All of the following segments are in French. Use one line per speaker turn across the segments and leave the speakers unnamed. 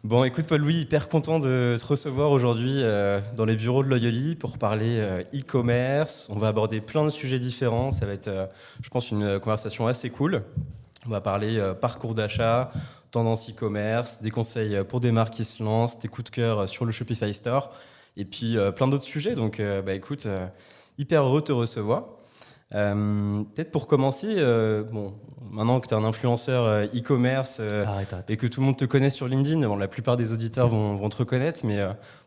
Bon, écoute, Paul-Louis, hyper content de te recevoir aujourd'hui dans les bureaux de Loyoli pour parler e-commerce. On va aborder plein de sujets différents. Ça va être, je pense, une conversation assez cool. On va parler parcours d'achat, tendance e-commerce, des conseils pour des marques qui se lancent, des coups de cœur sur le Shopify Store, et puis plein d'autres sujets. Donc, écoute, hyper heureux de te recevoir. Peut-être pour commencer, bon, maintenant que tu es un influenceur e-commerce
Arrête.
et que tout le monde te connaît sur LinkedIn, bon, la plupart des auditeurs vont te reconnaître, mais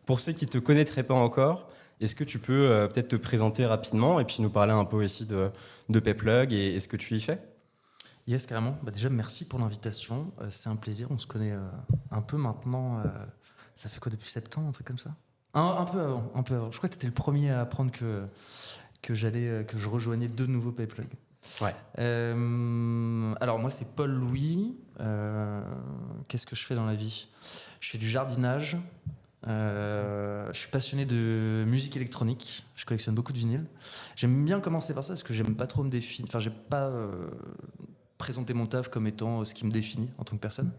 pour ceux qui ne te connaîtraient pas encore, est-ce que tu peux peut-être te présenter rapidement et puis nous parler un peu aussi de Payplug et ce que tu y fais?
Yes, carrément. Déjà, merci pour l'invitation. C'est un plaisir. On se connaît un peu maintenant. Ça fait quoi depuis septembre, un truc comme ça? Un peu avant, un peu avant. Je crois que tu étais le premier à apprendre que je rejoignais de nouveaux Payplug.
Ouais.
Alors moi, c'est Paul Louis. Qu'est-ce que je fais dans la vie? Je fais du jardinage. Je suis passionné de musique électronique. Je collectionne beaucoup de vinyles. J'aime bien commencer par ça parce que j'aime pas trop me définir. Enfin, j'aime pas présenter mon taf comme étant ce qui me définit en tant que personne.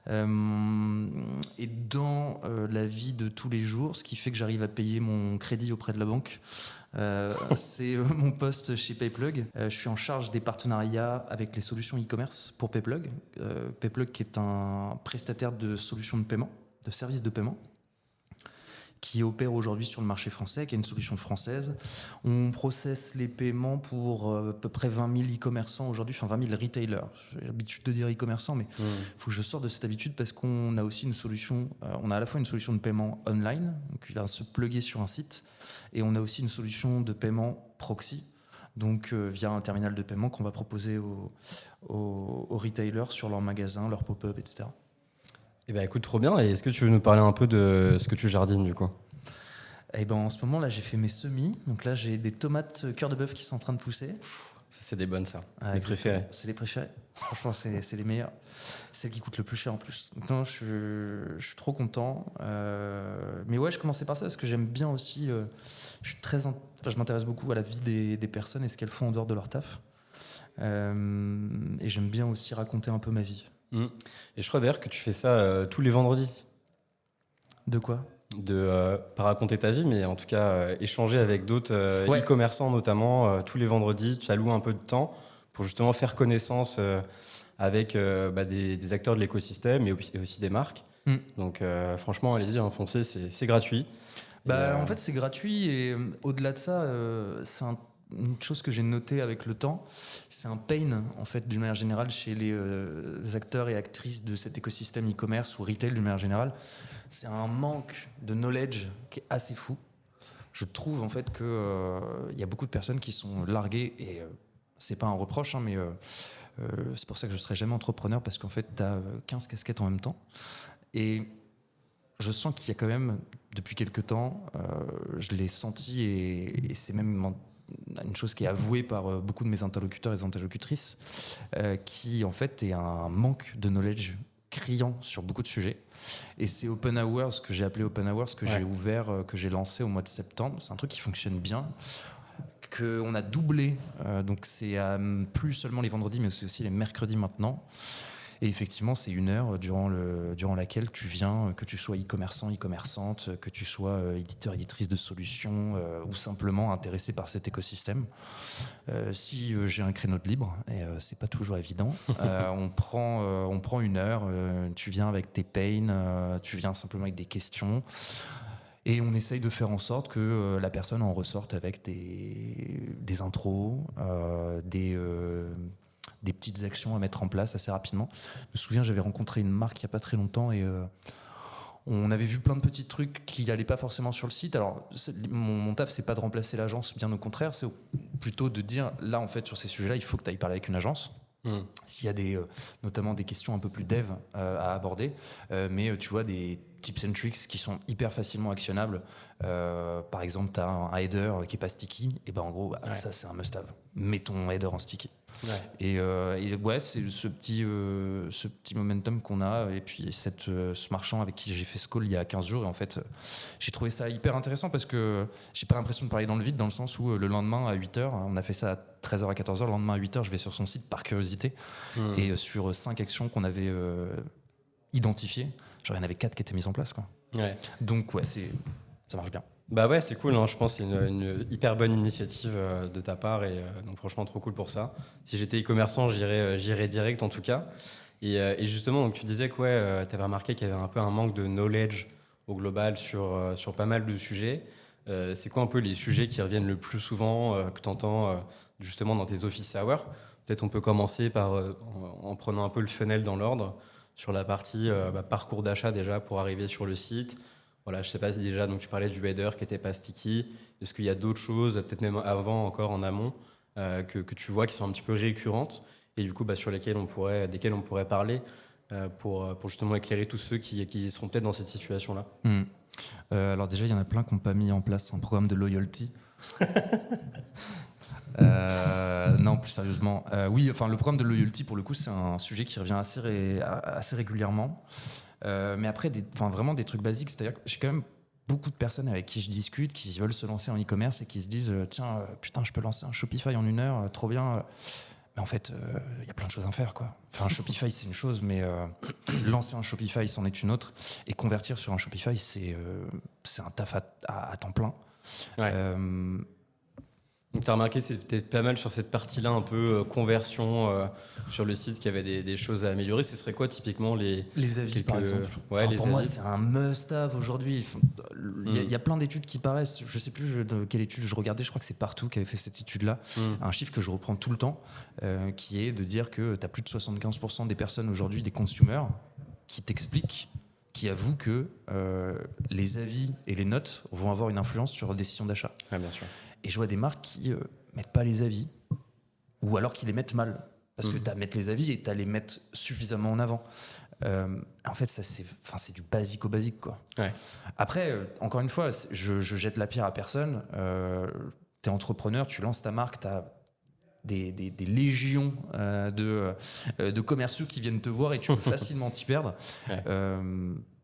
Et dans la vie de tous les jours, ce qui fait que j'arrive à payer mon crédit auprès de la banque, c'est mon poste chez Payplug. Je suis en charge des partenariats avec les solutions e-commerce pour Payplug. Payplug qui est un prestataire de solutions de paiement, de services de paiement, qui opère aujourd'hui sur le marché français, qui est une solution française. On processe les paiements pour à peu près 20 000 e-commerçants aujourd'hui, enfin 20 000 retailers. J'ai l'habitude de dire e-commerçants, mais il faut que je sorte de cette habitude parce qu'on a aussi une solution, on a à la fois une solution de paiement online, donc qui va se plugger sur un site, et on a aussi une solution de paiement proxy, donc via un terminal de paiement qu'on va proposer aux retailers sur leur magasin, leur pop-up, etc.
Eh ben, écoute, trop bien. Et est-ce que tu veux nous parler un peu de ce que tu jardines du coup?
Et ben en ce moment là j'ai fait mes semis, donc là j'ai des tomates cœur de bœuf qui sont en train de pousser.
Ça, c'est des bonnes, ça.
Ah,
Mes
exactement.
préférés.
C'est les préférés. Franchement c'est les meilleurs. Celles qui coûtent le plus cher en plus. Donc non, je suis trop content. Mais ouais, je commençais par ça parce que j'aime bien aussi. Je suis je m'intéresse beaucoup à la vie des personnes et ce qu'elles font en dehors de leur taf. Et j'aime bien aussi raconter un peu ma vie.
Mm. Et je crois d'ailleurs que tu fais ça tous les vendredis.
De quoi?
Pas raconter ta vie, mais en tout cas échanger avec d'autres
Ouais.
e-commerçants notamment tous les vendredis. Tu alloues un peu de temps pour justement faire connaissance avec des acteurs de l'écosystème et aussi des marques.
Mm.
Donc franchement, allez-y, hein, foncez, c'est gratuit.
En fait, c'est gratuit et au-delà de ça, une chose que j'ai notée avec le temps, c'est un pain, en fait, d'une manière générale, chez les acteurs et actrices de cet écosystème e-commerce ou retail d'une manière générale. C'est un manque de knowledge qui est assez fou. Je trouve, en fait, que il y a beaucoup de personnes qui sont larguées et c'est pas un reproche, hein, mais c'est pour ça que je serai jamais entrepreneur parce qu'en fait, tu as 15 casquettes en même temps. Et je sens qu'il y a quand même, depuis quelques temps, je l'ai senti et c'est même une chose qui est avouée par beaucoup de mes interlocuteurs et interlocutrices, qui en fait est un manque de knowledge criant sur beaucoup de sujets. Et c'est Open Hours, que j'ai appelé Open Hours, que j'ai ouvert, que j'ai lancé au mois de septembre. C'est un truc qui fonctionne bien, qu'on a doublé. Donc c'est plus seulement les vendredis, mais c'est aussi les mercredis maintenant. Et effectivement, c'est une heure durant laquelle tu viens, que tu sois e-commerçant, e-commerçante, que tu sois éditeur, éditrice de solutions ou simplement intéressé par cet écosystème. Si j'ai un créneau de libre, et c'est pas toujours évident, on prend une heure, tu viens avec tes pains, tu viens simplement avec des questions. Et on essaye de faire en sorte que la personne en ressorte avec des intros, des petites actions à mettre en place assez rapidement. Je me souviens, j'avais rencontré une marque il n'y a pas très longtemps et on avait vu plein de petits trucs qui n'allaient pas forcément sur le site. Alors, mon taf, c'est pas de remplacer l'agence, bien au contraire, c'est plutôt de dire, là, en fait, sur ces sujets-là, il faut que tu ailles parler avec une agence. S'il y a notamment des questions un peu plus dev à aborder, mais tu vois, des tips and tricks qui sont hyper facilement actionnables. Par exemple, tu as un header qui est pas sticky, et ben en gros, ça c'est un must-have. Mets ton header en sticky.
Ouais.
Et ouais, c'est ce petit momentum qu'on a, et puis ce marchand avec qui j'ai fait ce call il y a 15 jours, et en fait, j'ai trouvé ça hyper intéressant parce que j'ai pas l'impression de parler dans le vide, dans le sens où le lendemain à 8h, on a fait ça à 13h à 14h, le lendemain à 8h, je vais sur son site par curiosité, et sur 5 actions qu'on avait identifiées, genre il y en avait 4 qui étaient mises en place, quoi.
Ouais.
Donc ouais, ça marche bien.
Bah ouais, c'est cool, hein. Je pense que c'est une hyper bonne initiative de ta part et donc franchement trop cool pour ça. Si j'étais e-commerçant, j'irais direct en tout cas. Et justement, donc tu disais que ouais, tu avais remarqué qu'il y avait un peu un manque de knowledge au global sur pas mal de sujets. C'est quoi un peu les sujets qui reviennent le plus souvent que tu entends justement dans tes office hours? Peut-être on peut commencer par en prenant un peu le funnel dans l'ordre sur la partie parcours d'achat déjà pour arriver sur le site. Voilà, je sais pas si déjà donc tu parlais du header qui était pas sticky. Est-ce qu'il y a d'autres choses, peut-être même avant encore en amont, que tu vois qui sont un petit peu récurrentes et du coup desquelles on pourrait parler pour justement éclairer tous ceux qui seront peut-être dans cette situation-là.
Alors déjà, il y en a plein qui n'ont pas mis en place un programme de loyalty. Non, plus sérieusement. Oui, enfin, le programme de loyalty, pour le coup, c'est un sujet qui revient assez régulièrement. Mais après, vraiment des trucs basiques. C'est-à-dire que j'ai quand même beaucoup de personnes avec qui je discute qui veulent se lancer en e-commerce et qui se disent tiens, putain, je peux lancer un Shopify en 1 heure, trop bien. Mais en fait, il y a plein de choses à faire, quoi. Enfin, un Shopify, c'est une chose, mais lancer un Shopify, c'en est une autre. Et convertir sur un Shopify, c'est un taf à temps plein.
Ouais. Donc tu as remarqué c'était pas mal sur cette partie-là, un peu conversion sur le site, qu'il y avait des choses à améliorer. Ce serait quoi typiquement les
avis, par exemple.
Ouais,
pour moi, c'est un must-have aujourd'hui. Il y a plein d'études qui paraissent. Je sais plus de quelle étude je regardais. Je crois que c'est Partout qui avait fait cette étude-là. Un chiffre que je reprends tout le temps, qui est de dire que tu as plus de 75% des personnes aujourd'hui, des consumers, qui t'expliquent, qui avouent que les avis et les notes vont avoir une influence sur la décision d'achat.
Ah, bien sûr.
Et je vois des marques qui mettent pas les avis, ou alors qui les mettent mal. Parce que tu as à mettre les avis et tu as à les mettre suffisamment en avant. En fait, ça, c'est du basique au basique, quoi.
Ouais.
Après, encore une fois, je jette la pierre à personne. Tu es entrepreneur, tu lances ta marque, tu as des légions de commerciaux qui viennent te voir et tu peux facilement t'y perdre.
Ouais.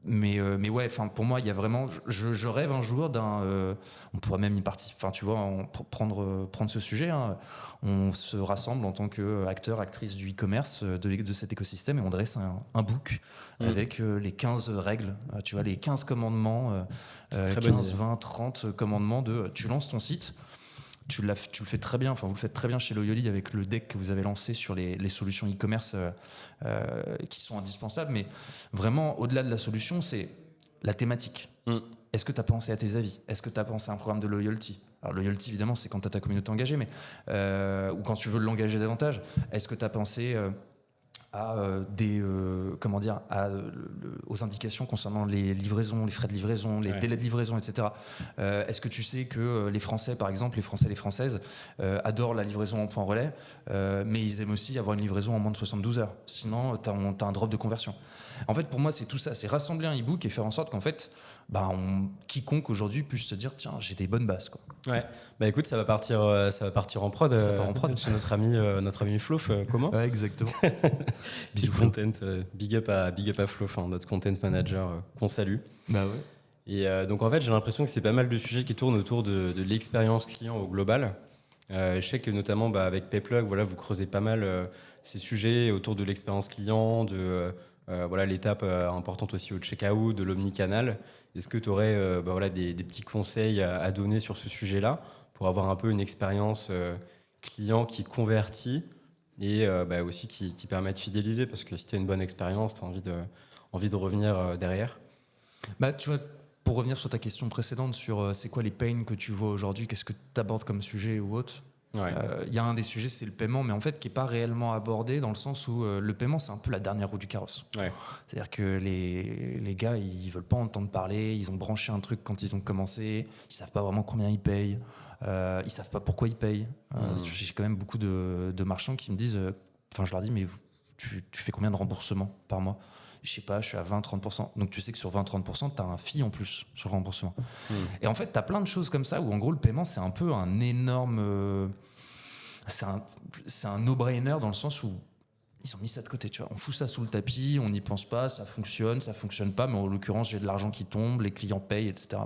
Mais ouais, pour moi, il y a vraiment. Je rêve un jour d'un. On pourrait même y participer. Enfin, tu vois, prendre ce sujet. Hein. On se rassemble en tant qu'acteurs, actrices du e-commerce de cet écosystème et on dresse un book avec les 15 règles. Tu vois, les 15 commandements, 15, 20, 30 commandements de. Tu lances ton site. Tu le fais très bien, vous le faites très bien chez Loyoli avec le deck que vous avez lancé sur les solutions e-commerce qui sont indispensables. Mais vraiment, au-delà de la solution, c'est la thématique. Est-ce que tu as pensé à tes avis? Est-ce que tu as pensé à un programme de loyalty? Alors, loyalty, évidemment, c'est quand tu as ta communauté engagée, mais, ou quand tu veux l'engager davantage. Est-ce que tu as pensé aux indications concernant les livraisons, les frais de livraison, les délais de livraison, etc. Est-ce que tu sais que les Français, par exemple, les Français et les Françaises adorent la livraison en point relais, mais ils aiment aussi avoir une livraison en moins de 72 heures. Sinon, tu as un drop de conversion. En fait, pour moi, c'est tout ça. C'est rassembler un e-book et faire en sorte qu'en fait, quiconque aujourd'hui puisse se dire tiens, j'ai des bonnes bases, quoi.
Ouais. Bah écoute, ça va partir en prod.
Ça part en prod.
Chez notre ami Flof, comment?
Ouais, exactement.
Bisous content, big up à Flof, notre content manager qu'on salue.
Bah ouais.
Et donc en fait, j'ai l'impression que c'est pas mal de sujets qui tournent autour de l'expérience client au global. Je sais que notamment avec Payplug, voilà, vous creusez pas mal ces sujets autour de l'expérience client, de l'étape importante aussi au checkout, de l'omnicanal. Est-ce que tu aurais des petits conseils à donner sur ce sujet-là pour avoir un peu une expérience client qui convertit et aussi qui permet de fidéliser? Parce que si tu as une bonne expérience, tu as envie de revenir derrière.
Bah, tu vois, pour revenir sur ta question précédente sur c'est quoi les pains que tu vois aujourd'hui, qu'est-ce que tu abordes comme sujet ou autre? Il y a un des sujets, c'est le paiement, mais en fait qui n'est pas réellement abordé dans le sens où le paiement, c'est un peu la dernière roue du carrosse. Ouais. C'est-à-dire que les gars, ils veulent pas entendre parler, ils ont branché un truc quand ils ont commencé, ils savent pas vraiment combien ils payent, ils savent pas pourquoi ils payent. J'ai quand même beaucoup de marchands qui me disent, je leur dis, mais tu fais combien de remboursements par mois? Je sais pas, je suis à 20-30%. Donc tu sais que sur 20-30%, tu as un fee en plus sur le remboursement. Et en fait, tu as plein de choses comme ça où en gros, le paiement, c'est un peu un énorme... c'est un no-brainer dans le sens où ils ont mis ça de côté. Tu vois. On fout ça sous le tapis, on n'y pense pas, ça fonctionne pas, mais en l'occurrence, j'ai de l'argent qui tombe, les clients payent, etc.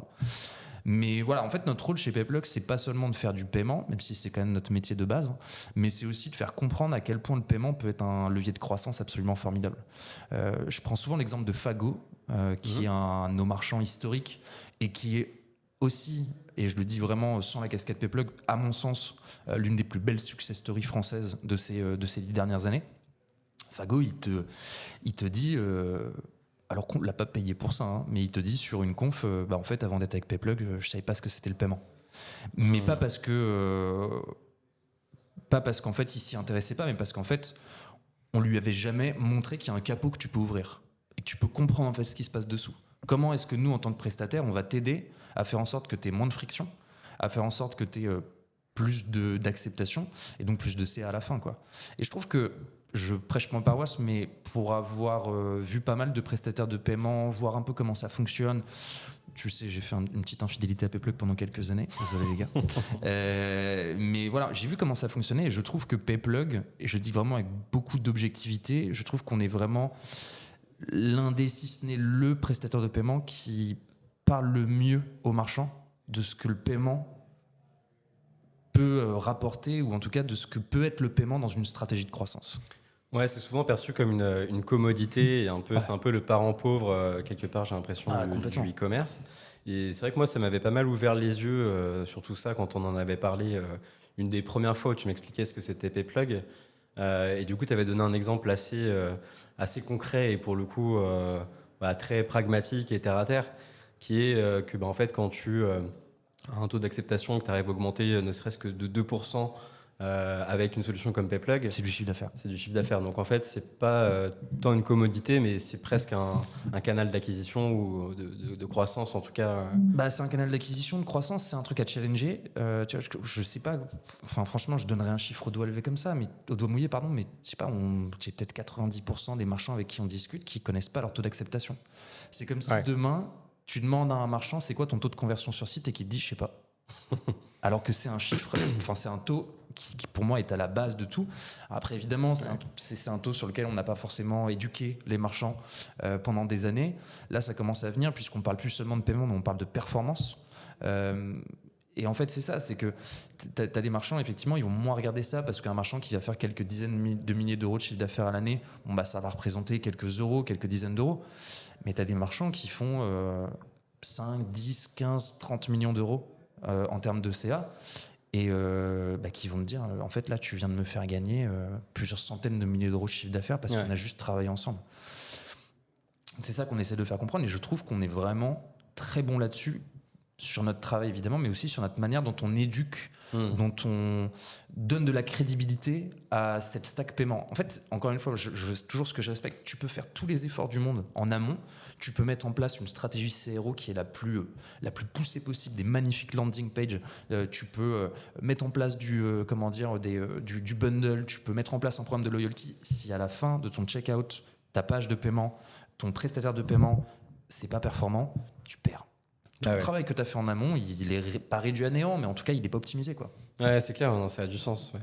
Mais voilà, en fait, notre rôle chez PayPlug, c'est pas seulement de faire du paiement, même si c'est quand même notre métier de base, hein, mais c'est aussi de faire comprendre à quel point le paiement peut être un levier de croissance absolument formidable. Je prends souvent l'exemple de Fago, qui est un de nos marchands historiques et qui est aussi, et je le dis vraiment sans la casquette PayPlug, à mon sens, l'une des plus belles success stories françaises de ces 10 dernières années. Fago, il te dit, alors qu'on ne l'a pas payé pour ça, hein, mais il te dit sur une conf, en fait, avant d'être avec PayPlug, je ne savais pas ce que c'était le paiement. Mais pas parce qu'en fait, il s'y intéressait pas, mais parce qu'en fait, on lui avait jamais montré qu'il y a un capot que tu peux ouvrir et que tu peux comprendre en fait ce qui se passe dessous. Comment est-ce que nous, en tant que prestataire, on va t'aider à faire en sorte que tu aies moins de friction, à faire en sorte que tu aies plus d'acceptation et donc plus de CA à la fin, quoi. Et je trouve que je prêche mon paroisse, mais pour avoir vu pas mal de prestataires de paiement, voir un peu comment ça fonctionne, tu sais, j'ai fait une petite infidélité à PayPlug pendant quelques années, désolé les gars. Mais voilà, j'ai vu comment ça fonctionnait et je trouve que PayPlug, et je dis vraiment avec beaucoup d'objectivité, je trouve qu'on est vraiment l'un des, si ce n'est le prestataire de paiement qui parle le mieux aux marchands de ce que le paiement peut rapporter, ou en tout cas de ce que peut être le paiement dans une stratégie de croissance.
Ouais, c'est souvent perçu comme une commodité, et c'est un peu le parent pauvre, quelque part, j'ai l'impression, du e-commerce. Et c'est vrai que moi, ça m'avait pas mal ouvert les yeux sur tout ça quand on en avait parlé une des premières fois où tu m'expliquais ce que c'était PayPlug. Et du coup, tu avais donné un exemple assez concret et pour le coup très pragmatique et terre à terre, qui est que en fait, quand tu as un taux d'acceptation que tu arrives à augmenter ne serait-ce que de 2% avec une solution comme PayPlug,
c'est du chiffre d'affaires.
C'est du chiffre d'affaires. Donc en fait, c'est pas tant une commodité, mais c'est presque un canal d'acquisition ou de croissance en tout cas.
C'est un canal d'acquisition, de croissance, c'est un truc à challenger. Tu vois, je sais pas, enfin franchement, je donnerais un chiffre au doigt levé comme ça, mais au doigt mouillé, pardon, mais je sais pas, j'ai peut-être 90% des marchands avec qui on discute qui connaissent pas leur taux d'acceptation. C'est comme si demain, tu demandes à un marchand, c'est quoi ton taux de conversion sur site, et qu'il te dit, je sais pas. Alors que c'est un chiffre, enfin c'est un taux qui pour moi est à la base de tout. Après évidemment c'est un taux sur lequel on n'a pas forcément éduqué les marchands pendant des années. Là ça commence à venir puisqu'on parle plus seulement de paiement mais on parle de performance. Et en fait c'est ça, c'est que t'as des marchands effectivement ils vont moins regarder ça parce qu'un marchand qui va faire quelques dizaines de milliers d'euros de chiffre d'affaires à l'année, ça va représenter quelques euros, quelques dizaines d'euros. Mais t'as des marchands qui font 5, 10, 15, 30 millions d'euros en termes de CA et qui vont te dire en fait là tu viens de me faire gagner plusieurs centaines de milliers d'euros de chiffre d'affaires parce qu'on a juste travaillé ensemble. C'est ça qu'on essaie de faire comprendre et je trouve qu'on est vraiment très bon là-dessus sur notre travail évidemment mais aussi sur notre manière dont on éduque, dont on donne de la crédibilité à cette stack paiement. En fait, encore une fois, toujours ce que je respecte, tu peux faire tous les efforts du monde en amont, tu peux mettre en place une stratégie CRO qui est la plus poussée possible, des magnifiques landing pages, tu peux mettre en place du bundle, tu peux mettre en place un programme de loyalty. Si à la fin de ton checkout, ta page de paiement, ton prestataire de paiement, c'est pas performant, tu perds. Le travail que tu as fait en amont, il est pas réduit à néant, mais en tout cas, il n'est pas optimisé, quoi.
Ouais, c'est clair, non, ça a du sens. Ouais.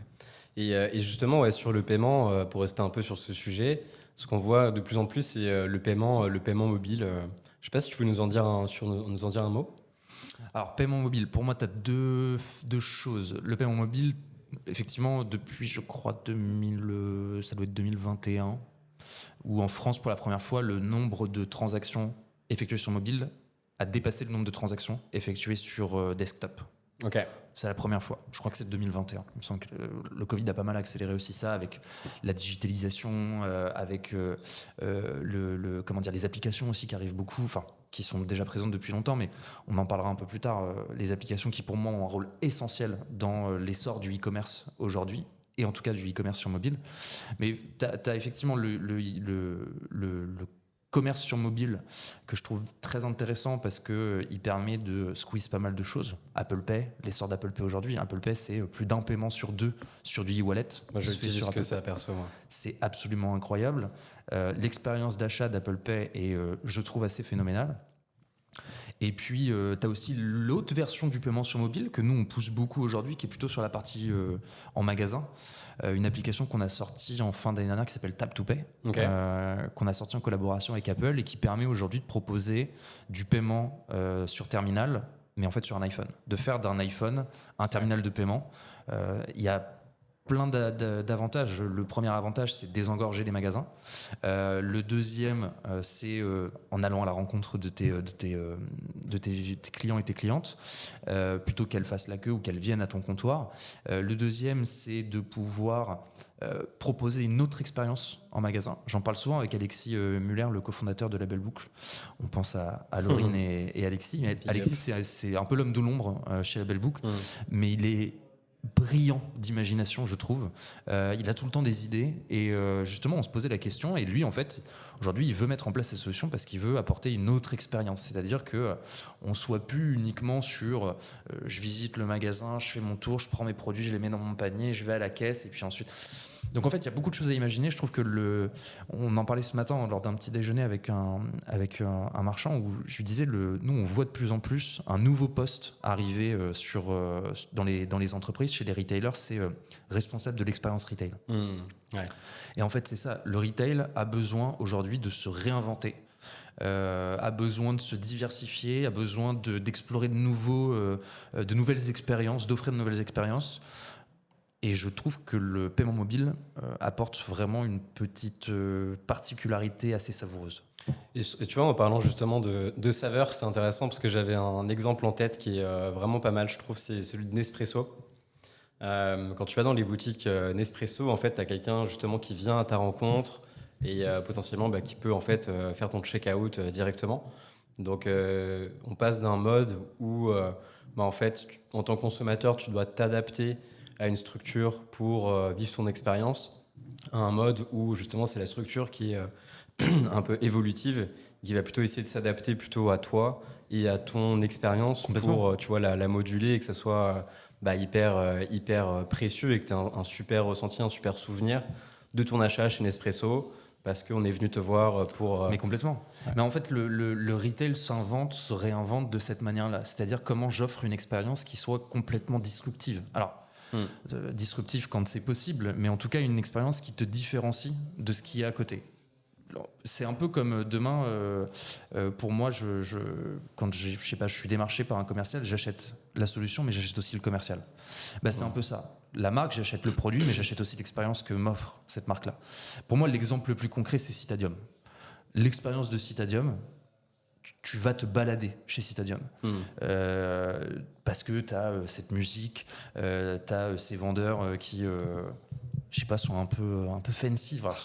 Et justement, sur le paiement, pour rester un peu sur ce sujet, ce qu'on voit de plus en plus, c'est le paiement mobile. Je sais pas si tu veux nous en dire un mot.
Alors, paiement mobile, pour moi, tu as deux choses. Le paiement mobile, effectivement, depuis, je crois, ça doit être 2021, où en France, pour la première fois, le nombre de transactions effectuées sur mobile a dépassé le nombre de transactions effectuées sur desktop.
Ok.
C'est la première fois. Je crois que c'est 2021. Il me semble que le Covid a pas mal accéléré aussi ça avec la digitalisation, avec les applications aussi qui arrivent beaucoup, enfin qui sont déjà présentes depuis longtemps, mais on en parlera un peu plus tard. Les applications qui pour moi ont un rôle essentiel dans l'essor du e-commerce aujourd'hui, et en tout cas du e-commerce sur mobile. Mais tu as effectivement le commerce sur mobile que je trouve très intéressant parce qu'il permet de squeeze pas mal de choses. Apple Pay, l'essor d'Apple Pay aujourd'hui. Apple Pay, c'est plus d'un paiement sur deux sur du e-wallet.
Moi, je dis ce que ça aperçoit.
C'est absolument incroyable. L'expérience d'achat d'Apple Pay est, je trouve, assez phénoménale. Et puis, tu as aussi l'autre version du paiement sur mobile que nous, on pousse beaucoup aujourd'hui, qui est plutôt sur la partie en magasin. Une application qu'on a sortie en fin d'année dernière qui s'appelle Tap to Pay, qu'on a sortie en collaboration avec Apple et qui permet aujourd'hui de proposer du paiement sur terminal mais en fait sur un iPhone. De faire d'un iPhone un terminal de paiement. Il y a plein d'avantages. Le premier avantage, c'est désengorger les magasins. Le deuxième, c'est en allant à la rencontre de tes clients et tes clientes, plutôt qu'elles fassent la queue ou qu'elles viennent à ton comptoir. Le deuxième, c'est de pouvoir proposer une autre expérience en magasin. J'en parle souvent avec Alexis Muller, le cofondateur de Label Boucle. On pense à Laurine et Alexis. Mais Alexis, c'est un peu l'homme de l'ombre chez Label Boucle, mais il est brillant d'imagination, je trouve. Il a tout le temps des idées et justement on se posait la question et lui en fait aujourd'hui il veut mettre en place ces solutions parce qu'il veut apporter une autre expérience, c'est-à-dire que on soit plus uniquement sur je visite le magasin, je fais mon tour, je prends mes produits, je les mets dans mon panier, je vais à la caisse et puis ensuite donc en fait il y a beaucoup de choses à imaginer. Je trouve que on en parlait ce matin lors d'un petit déjeuner avec un marchand où je lui disais nous on voit de plus en plus un nouveau poste arriver dans les entreprises, chez les retailers, c'est responsable de l'expérience retail.
Ouais.
Et en fait c'est ça, le retail a besoin aujourd'hui de se réinventer. A besoin de se diversifier, a besoin d'explorer de nouvelles expériences, d'offrir de nouvelles expériences. Et je trouve que le paiement mobile apporte vraiment une petite particularité assez savoureuse.
Et tu vois, en parlant justement de saveur, c'est intéressant parce que j'avais un exemple en tête qui est vraiment pas mal, je trouve, c'est celui de Nespresso. Quand tu vas dans les boutiques Nespresso, en fait, tu as quelqu'un justement qui vient à ta rencontre et potentiellement qui peut en fait faire ton check-out directement. Donc, on passe d'un mode où, en fait, en tant que consommateur, tu dois t'adapter à une structure pour vivre ton expérience, à un mode où justement c'est la structure qui est un peu évolutive, qui va plutôt essayer de s'adapter plutôt à toi et à ton expérience pour tu vois, la moduler et que ça soit hyper précieux et que tu aies un super ressenti, un super souvenir de ton achat chez Nespresso parce qu'on est venu te voir pour...
Mais complètement. Ouais. Mais en fait, le retail se réinvente de cette manière-là. C'est-à-dire comment j'offre une expérience qui soit complètement disruptive. Alors, disruptif quand c'est possible, mais en tout cas une expérience qui te différencie de ce qui est à côté. C'est un peu comme demain, pour moi, quand je suis démarché par un commercial, j'achète la solution, mais j'achète aussi le commercial. C'est un peu ça. La marque, j'achète le produit, mais j'achète aussi l'expérience que m'offre cette marque-là. Pour moi, l'exemple le plus concret, c'est Citadium. L'expérience de Citadium, tu vas te balader chez Citadium parce que tu as cette musique, tu as ces vendeurs qui je sais pas, sont un peu fancy. Enfin,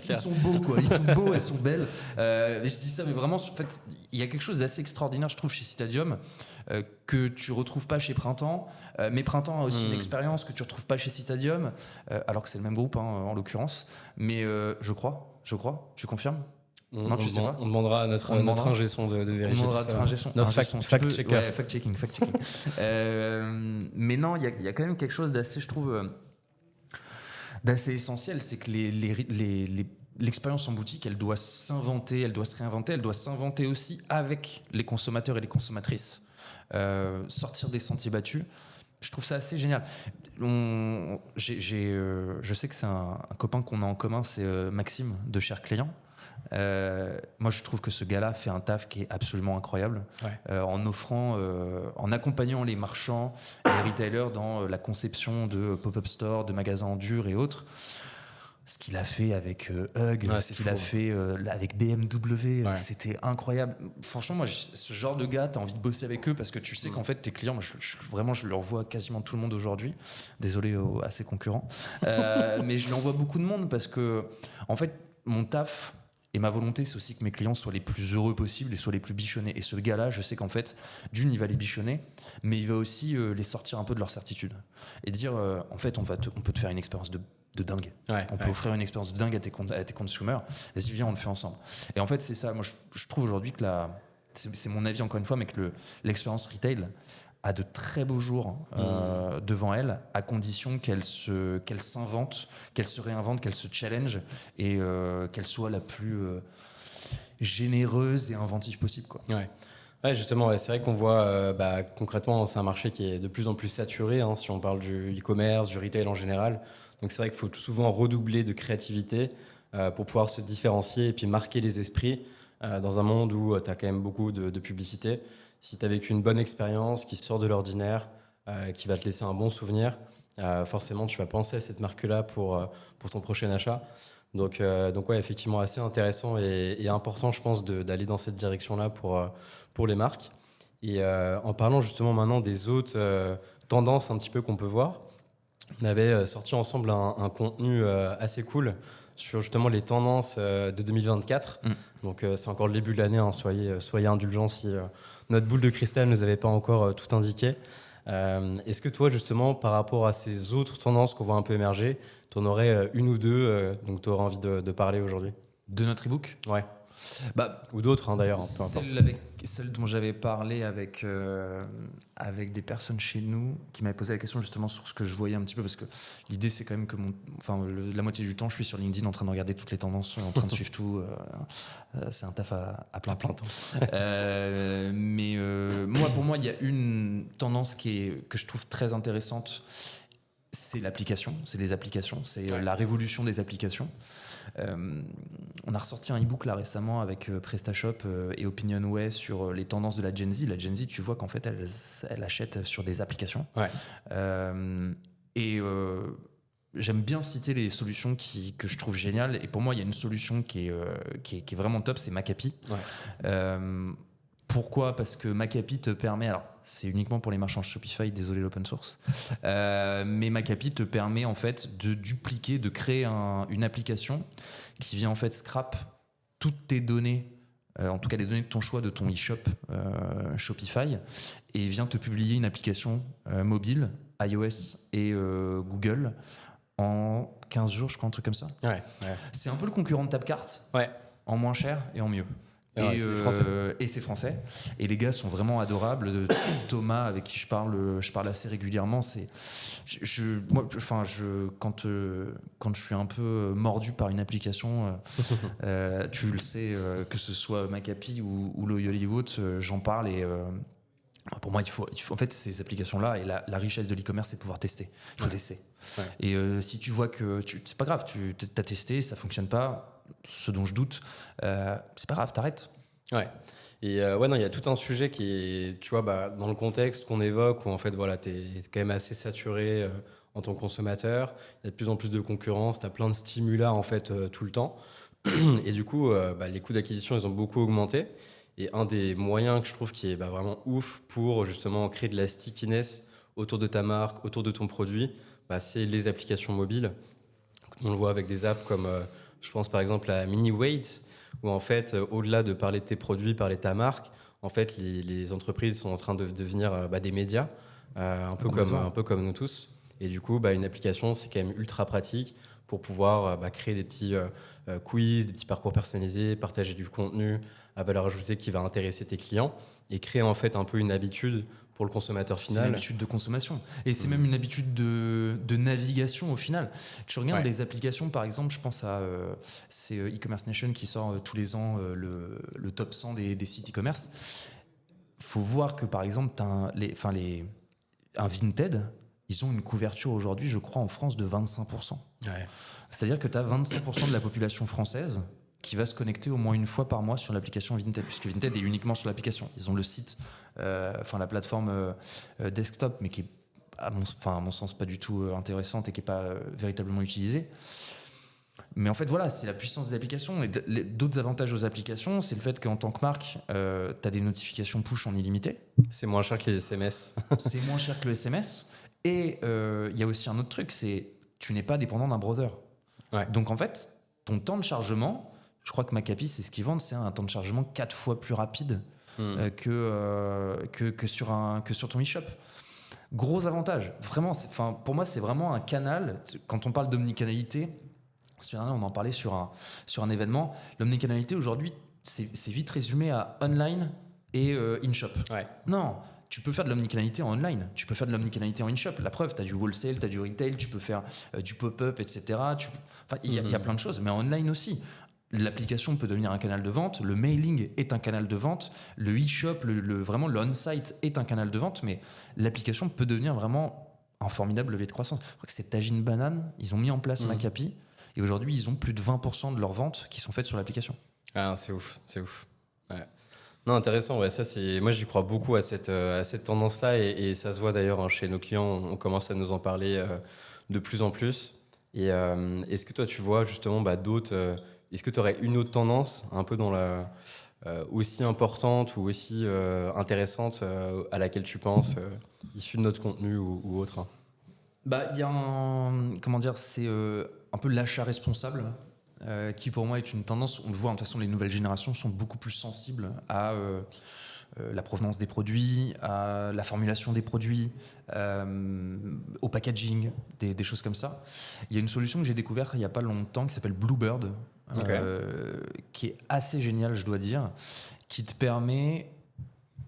ils sont beaux, quoi. Ils sont beaux, elles sont belles. Je dis ça, mais vraiment, en fait, il y a quelque chose d'assez extraordinaire, je trouve, chez Citadium, que tu retrouves pas chez Printemps. Mais Printemps a aussi une expérience que tu retrouves pas chez Citadium, alors que c'est le même groupe, en l'occurrence. Mais je crois. Tu confirmes? Non, tu sais pas.
On demandera à notre ingé son de vérifier.
On demandera à notre ingé son.
Fact-checker.
Ouais, fact-checking. Mais non, il y a quand même quelque chose d'assez, je trouve, d'assez essentiel, c'est que l'expérience en boutique, elle doit s'inventer, elle doit se réinventer, elle doit s'inventer aussi avec les consommateurs et les consommatrices. Sortir des sentiers battus, je trouve ça assez génial. Je sais que c'est un copain qu'on a en commun, c'est Maxime de Cher Client. Moi je trouve que ce gars-là fait un taf qui est absolument incroyable, en offrant, en accompagnant les marchands et les retailers dans la conception de pop-up stores, de magasins en dur et autres. Ce qu'il a fait avec Hug, ce qu'il a fait avec BMW, c'était incroyable. Franchement, moi, ce genre de gars, t'as envie de bosser avec eux parce que tu sais qu'en fait, tes clients, vraiment, je leur vois quasiment tout le monde aujourd'hui. Désolé à ses concurrents. Mais je lui envoie beaucoup de monde parce que, en fait, mon taf et ma volonté, c'est aussi que mes clients soient les plus heureux possibles et soient les plus bichonnés. Et ce gars-là, je sais qu'en fait, il va les bichonner, mais il va aussi les sortir un peu de leur certitude. Et dire, en fait, on peut te faire une expérience de dingue. On peut offrir une expérience de dingue à tes consommateurs. Vas-y, viens, on le fait ensemble. Et en fait, c'est ça. Moi, je trouve aujourd'hui que c'est mon avis encore une fois, mais que l'expérience retail a de très beaux jours devant elle, à condition qu'elle s'invente, qu'elle se réinvente, qu'elle se challenge et qu'elle soit la plus généreuse et inventive possible, quoi.
Ouais, justement, c'est vrai qu'on voit concrètement, c'est un marché qui est de plus en plus saturé, si on parle du e-commerce, du retail en général. Donc c'est vrai qu'il faut souvent redoubler de créativité pour pouvoir se différencier et puis marquer les esprits. dans un monde où tu as quand même beaucoup de publicité. Si tu as vécu une bonne expérience qui sort de l'ordinaire, qui va te laisser un bon souvenir, forcément tu vas penser à cette marque-là pour ton prochain achat. Donc ouais, effectivement assez intéressant et important, je pense, d'aller dans cette direction-là pour les marques. Et en parlant justement maintenant des autres tendances un petit peu qu'on peut voir, on avait sorti ensemble un contenu assez cool sur justement les tendances de 2024. Donc c'est encore le début de l'année, hein, soyez indulgents si notre boule de cristal ne nous avait pas encore tout indiqué. Est-ce que toi justement par rapport à ces autres tendances qu'on voit un peu émerger, tu en aurais une ou deux dont tu aurais envie de parler aujourd'hui?
De notre e-book?
Ouais.
Bah,
Ou d'autres hein, d'ailleurs, hein, peu importe.
celle dont j'avais parlé avec des personnes chez nous qui m'avaient posé la question justement sur ce que je voyais un petit peu, parce que l'idée c'est quand même que la moitié du temps je suis sur LinkedIn en train de regarder toutes les tendances, en train de suivre tout. C'est un taf à plein temps. Pour moi il y a une tendance que je trouve très intéressante, c'est l'application, c'est les applications, c'est la révolution des applications. On a ressorti un e-book là récemment avec PrestaShop et OpinionWay sur les tendances de la Gen Z. La Gen Z, tu vois qu'en fait, elle achète sur des applications.
Ouais.
J'aime bien citer les solutions que je trouve géniales. Et pour moi, il y a une solution qui est vraiment top, c'est Macapi. Ouais. Pourquoi ? Parce que Macapi te permet... Alors, c'est uniquement pour les marchands Shopify, désolé l'open source. Mais Macapi te permet en fait de dupliquer, de créer une application qui vient en fait scrap toutes tes données, en tout cas les données de ton choix de ton e-shop Shopify, et vient te publier une application mobile, iOS et Google en 15 jours, je crois, un truc comme ça.
Ouais.
C'est un peu le concurrent de Tapcart, en moins cher et en mieux. Et c'est français. Et les gars sont vraiment adorables. Thomas, avec qui je parle assez régulièrement, quand je suis un peu mordu par une application, tu le sais, que ce soit Macapi ou Hollywood, j'en parle et pour moi, il faut en fait ces applications-là et la richesse de l'e-commerce, c'est pouvoir tester. Il faut tester. Ouais. Et si tu vois que c'est pas grave, tu as testé, ça fonctionne pas. Ce dont je doute, c'est pas grave, t'arrêtes.
Ouais. Et non, il y a tout un sujet qui est, tu vois, dans le contexte qu'on évoque, où en fait, voilà, t'es quand même assez saturé en tant que consommateur. Il y a de plus en plus de concurrence, t'as plein de stimuli en fait tout le temps. Et du coup, les coûts d'acquisition, ils ont beaucoup augmenté. Et un des moyens que je trouve qui est vraiment ouf pour justement créer de la stickiness autour de ta marque, autour de ton produit, c'est les applications mobiles. On le voit avec des apps comme, je pense par exemple à MiniWait, où en fait, au-delà de parler de tes produits, parler de ta marque, en fait, les entreprises sont en train de devenir des médias, un peu comme nous tous. Et du coup, une application, c'est quand même ultra pratique pour pouvoir créer des petits quiz, des petits parcours personnalisés, partager du contenu à valeur ajoutée qui va intéresser tes clients et créer en fait un peu une habitude pour le consommateur final.
C'est une habitude de consommation. Et c'est même une habitude de navigation au final. Tu regardes des applications, par exemple, je pense à c'est e-commerce nation qui sort tous les ans le top 100 des sites e-commerce. Il faut voir que, par exemple, un Vinted, ils ont une couverture aujourd'hui, je crois, en France de 25%.
Ouais.
C'est-à-dire que tu as 25% de la population française qui va se connecter au moins une fois par mois sur l'application Vinted, puisque Vinted est uniquement sur l'application. Ils ont le site, la plateforme desktop, mais qui est, à mon sens, pas du tout intéressante et qui n'est pas véritablement utilisée. Mais en fait, voilà, c'est la puissance des applications. Et d'autres avantages aux applications, c'est le fait qu'en tant que marque, tu as des notifications push en illimité.
C'est moins cher que les SMS.
C'est moins cher que le SMS. Et il y a aussi un autre truc, c'est tu n'es pas dépendant d'un browser. Ouais. Donc en fait, ton temps de chargement, je crois que Macapi, c'est ce qu'ils vendent, c'est un temps de chargement 4 fois plus rapide que sur ton e-shop. Gros avantage. Vraiment, pour moi, c'est vraiment un canal. Quand on parle d'omnicanalité, on en parlait sur un événement. L'omnicanalité, aujourd'hui, c'est vite résumé à online et in-shop. Ouais. Non, tu peux faire de l'omnicanalité en online, tu peux faire de l'omnicanalité en in-shop. La preuve, tu as du wholesale, tu as du retail, tu peux faire du pop-up, etc. Il y a plein de choses, mais en online aussi. L'application peut devenir un canal de vente, le mailing est un canal de vente, le e-shop, vraiment le on-site est un canal de vente, mais l'application peut devenir vraiment un formidable levier de croissance. Je crois que c'est Tagine Banane, ils ont mis en place Macapi, et aujourd'hui, ils ont plus de 20% de leurs ventes qui sont faites sur l'application.
Ah, c'est ouf, c'est ouf. Ouais. Non, intéressant. Ouais, ça, moi, j'y crois beaucoup à cette tendance-là et ça se voit d'ailleurs hein, chez nos clients. On commence à nous en parler de plus en plus. Et est-ce que toi, tu vois justement d'autres. Est-ce que tu aurais une autre tendance un peu dans aussi importante ou aussi intéressante à laquelle tu penses, issue de notre contenu ou autre hein?
Il y a comment dire, c'est un peu l'achat responsable qui pour moi est une tendance. On le voit, de toute façon, les nouvelles générations sont beaucoup plus sensibles à la provenance des produits, à la formulation des produits, au packaging, des choses comme ça. Il y a une solution que j'ai découverte il n'y a pas longtemps qui s'appelle Bluebird,
Ok.
qui est assez géniale, je dois dire, qui te permet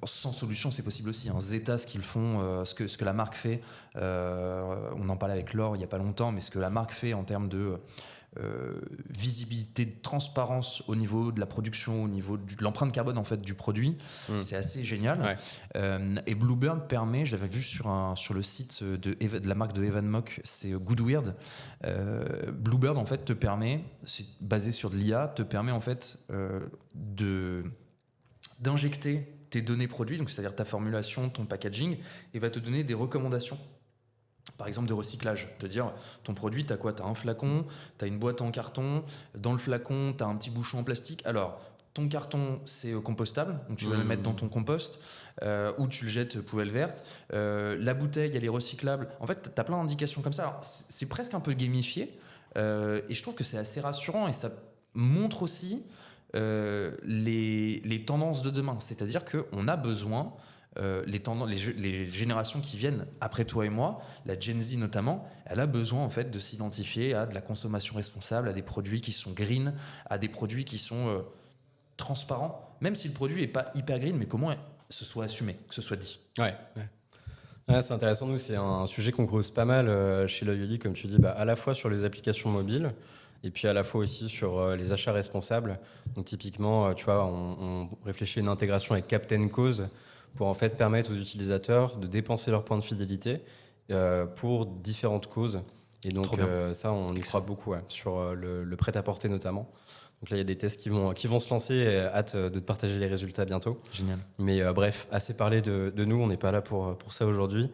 sans solution, c'est possible aussi. Zeta, ce qu'ils font, ce que la marque fait, on en parlait avec Laure il n'y a pas longtemps, mais ce que la marque fait en termes de visibilité, de transparence au niveau de la production, au niveau de l'empreinte carbone en fait du produit, c'est assez génial.
Ouais.
Et Bluebird permet, j'avais vu sur le site de la marque de Evan Mock, c'est Goodweird. Bluebird en fait te permet, c'est basé sur de l'IA, te permet en fait d'injecter tes données produits, donc c'est-à-dire ta formulation, ton packaging, et va te donner des recommandations. Par exemple de recyclage, te dire ton produit, t'as quoi? T'as un flacon, t'as une boîte en carton, dans le flacon, t'as un petit bouchon en plastique. Alors, ton carton, c'est compostable, donc tu vas le mettre dans ton compost, ou tu le jettes poubelle verte. La bouteille, elle est recyclable. En fait, t'as plein d'indications comme ça. Alors, c'est presque un peu gamifié, et je trouve que c'est assez rassurant, et ça montre aussi les tendances de demain. C'est-à-dire qu'on a besoin, les générations qui viennent après toi et moi, la Gen Z notamment, elle a besoin en fait de s'identifier à de la consommation responsable, à des produits qui sont green, à des produits qui sont transparents, même si le produit n'est pas hyper green, mais comment ce soit assumé, que ce soit dit.
Ouais. Ouais. Ouais, c'est intéressant. Nous, c'est un sujet qu'on creuse pas mal chez Loyoli, comme tu dis, à la fois sur les applications mobiles et puis à la fois aussi sur les achats responsables. Donc, typiquement, tu vois, on réfléchit à une intégration avec Captain Cause pour en fait permettre aux utilisateurs de dépenser leurs points de fidélité pour différentes causes. Et donc,
Trop bien.
ça, on y croit beaucoup ouais, sur le prêt-à-porter notamment. Donc là, il y a des tests qui vont se lancer. Et hâte de te partager les résultats bientôt.
Génial.
Mais bref, assez parlé de nous, on n'est pas là pour ça aujourd'hui.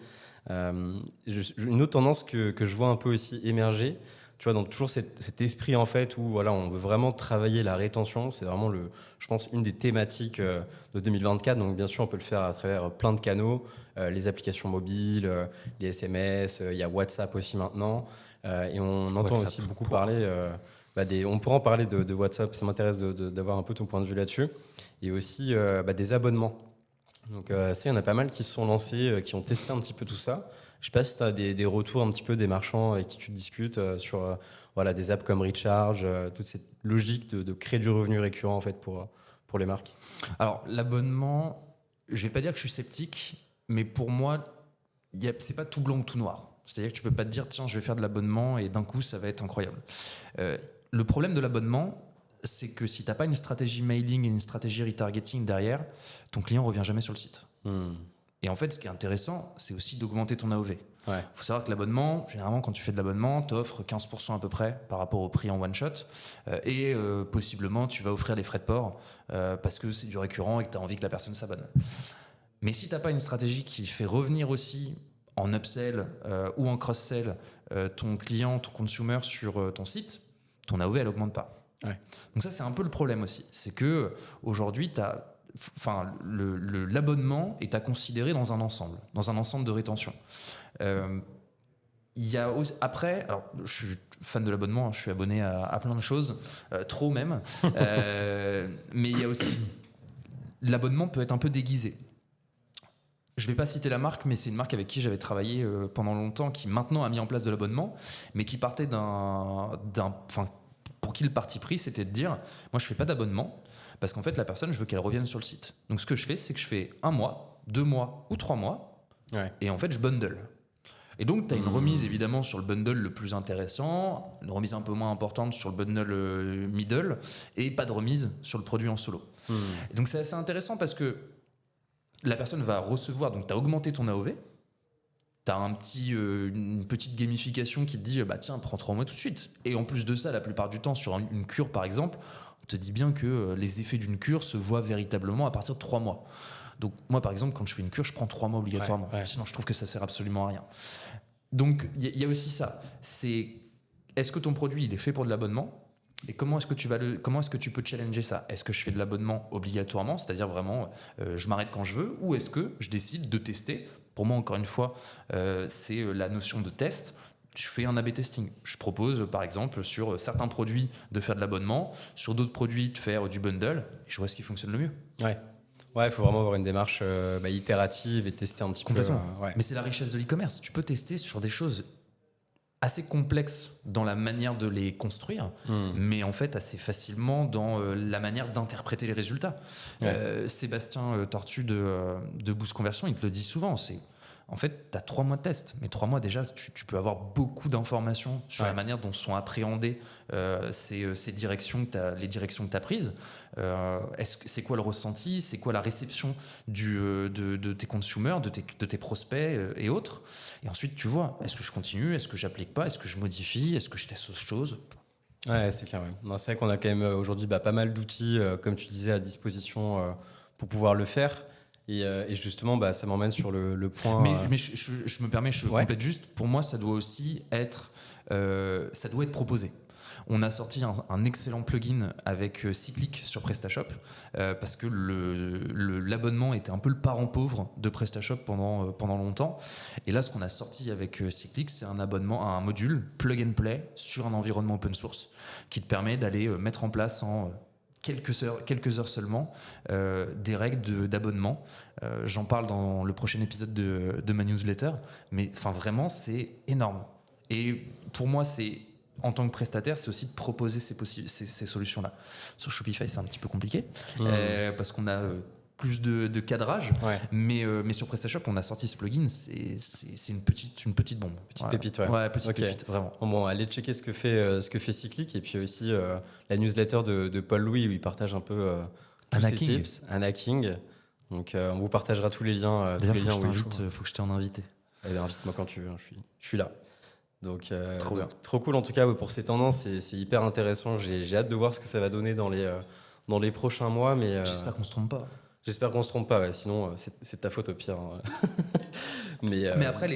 Une autre tendance que je vois un peu aussi émerger, tu vois, donc toujours cet esprit en fait où voilà, on veut vraiment travailler la rétention, c'est vraiment je pense une des thématiques de 2024. Donc bien sûr, on peut le faire à travers plein de canaux, les applications mobiles, les SMS, il y a WhatsApp aussi maintenant, et on entend
WhatsApp,
aussi beaucoup parler. On pourra en parler de WhatsApp, ça m'intéresse d'avoir un peu ton point de vue là-dessus. Et aussi des abonnements. Donc ça, il y en a pas mal qui se sont lancés, qui ont testé un petit peu tout ça. Je sais pas si tu as des retours un petit peu des marchands avec qui tu discutes sur voilà, des apps comme Recharge, toute cette logique de créer du revenu récurrent en fait pour les marques.
Alors, l'abonnement, je vais pas dire que je suis sceptique, mais pour moi, c'est pas tout blanc ou tout noir. C'est-à-dire que tu peux pas te dire, tiens, je vais faire de l'abonnement et d'un coup, ça va être incroyable. Le problème de l'abonnement, c'est que si t'as pas une stratégie mailing et une stratégie retargeting derrière, ton client revient jamais sur le site. Et en fait, ce qui est intéressant, c'est aussi d'augmenter ton AOV. Il
Ouais.
faut savoir que l'abonnement, généralement, quand tu fais de l'abonnement, tu offres 15% à peu près par rapport au prix en one shot. Et possiblement, tu vas offrir les frais de port parce que c'est du récurrent et que tu as envie que la personne s'abonne. Mais si tu n'as pas une stratégie qui fait revenir aussi en upsell ou en cross-sell ton client, ton consumer sur ton site, ton AOV, elle augmente pas.
Ouais.
Donc ça, c'est un peu le problème aussi. C'est que aujourd'hui, l'abonnement est à considérer dans un ensemble de rétention. Il y a aussi, après, alors je suis fan de l'abonnement, hein, je suis abonné à plein de choses, trop même, mais il y a aussi, l'abonnement peut être un peu déguisé. Je ne vais pas citer la marque, mais c'est une marque avec qui j'avais travaillé pendant longtemps, qui maintenant a mis en place de l'abonnement, mais qui partait pour qui le parti pris, c'était de dire, moi je fais pas d'abonnement, parce qu'en fait la personne, je veux qu'elle revienne sur le site. Donc ce que je fais, c'est que je fais 1 mois, 2 mois ou 3 mois,
Ouais.
et en fait je bundle. Et donc, tu as une remise évidemment sur le bundle le plus intéressant, une remise un peu moins importante sur le bundle middle, et pas de remise sur le produit en solo. Et donc, c'est assez intéressant parce que la personne va recevoir, donc tu as augmenté ton AOV, tu as une petite gamification qui te dit, bah tiens, prends 3 mois tout de suite. Et en plus de ça, la plupart du temps, sur une cure par exemple, te dit bien que les effets d'une cure se voient véritablement à partir de 3 mois. Donc moi, par exemple, quand je fais une cure, je prends 3 mois obligatoirement. Sinon, je trouve que ça sert absolument à rien. Donc, il y a aussi ça. C'est, est-ce que ton produit, il est fait pour de l'abonnement ? Et comment est-ce que tu peux challenger ça ? Est-ce que je fais de l'abonnement obligatoirement, c'est-à-dire vraiment, je m'arrête quand je veux, ou est-ce que je décide de tester ? Pour moi, encore une fois, c'est la notion de test. Je fais un A/B testing. Je propose, par exemple, sur certains produits de faire de l'abonnement, sur d'autres produits de faire du bundle, et je vois ce qui fonctionne le mieux.
Ouais, il faut vraiment avoir une démarche itérative et tester un petit peu.
Complètement. Mais c'est la richesse de l'e-commerce. Tu peux tester sur des choses assez complexes dans la manière de les construire, mais en fait assez facilement dans la manière d'interpréter les résultats. Sébastien Tortu de Boost Conversion, il te le dit souvent, c'est en fait, tu as 3 mois de test, mais 3 mois déjà, tu peux avoir beaucoup d'informations sur la manière dont sont appréhendées ces directions les directions que tu as prises. C'est quoi le ressenti ? C'est quoi la réception de tes consommateurs, de tes prospects et autres ? Et ensuite, tu vois, est-ce que je continue ? Est-ce que j'applique pas ? Est-ce que je modifie ? Est-ce que je teste autre chose ?
Ouais, c'est clair. Ouais. Non, c'est vrai qu'on a quand même aujourd'hui pas mal d'outils, comme tu disais, à disposition pour pouvoir le faire. Et justement, ça m'emmène sur le point.
Mais je me permets, je complète juste. Pour moi, ça doit aussi être, ça doit être proposé. On a sorti un excellent plugin avec Cyclic sur PrestaShop parce que l'abonnement était un peu le parent pauvre de PrestaShop pendant longtemps. Et là, ce qu'on a sorti avec Cyclic, c'est un abonnement à un module plug and play sur un environnement open source qui te permet d'aller mettre en place en quelques heures seulement des règles d'abonnement. J'en parle dans le prochain épisode de ma newsletter, mais vraiment c'est énorme. Et pour moi, en tant que prestataire, c'est aussi de proposer ces solutions-là. Sur Shopify, c'est un petit peu compliqué parce qu'on a plus de cadrage, mais sur PrestaShop, on a sorti ce plugin, c'est une petite bombe.
Petite pépite,
pépite, vraiment.
Bon, allez checker ce que fait Cyclic, et puis aussi la newsletter de Paul Louis où il partage un peu tous ses tips. Anna King. Donc on vous partagera tous les liens.
D'ailleurs, faut que je t'ai en invité.
Allez, invite-moi quand tu veux, je suis là. Donc, trop cool en tout cas pour ces tendances, c'est hyper intéressant. J'ai hâte de voir ce que ça va donner dans les prochains mois. Mais,
j'espère qu'on se trompe pas.
J'espère qu'on se trompe pas, sinon c'est de ta faute au pire. Mais
après,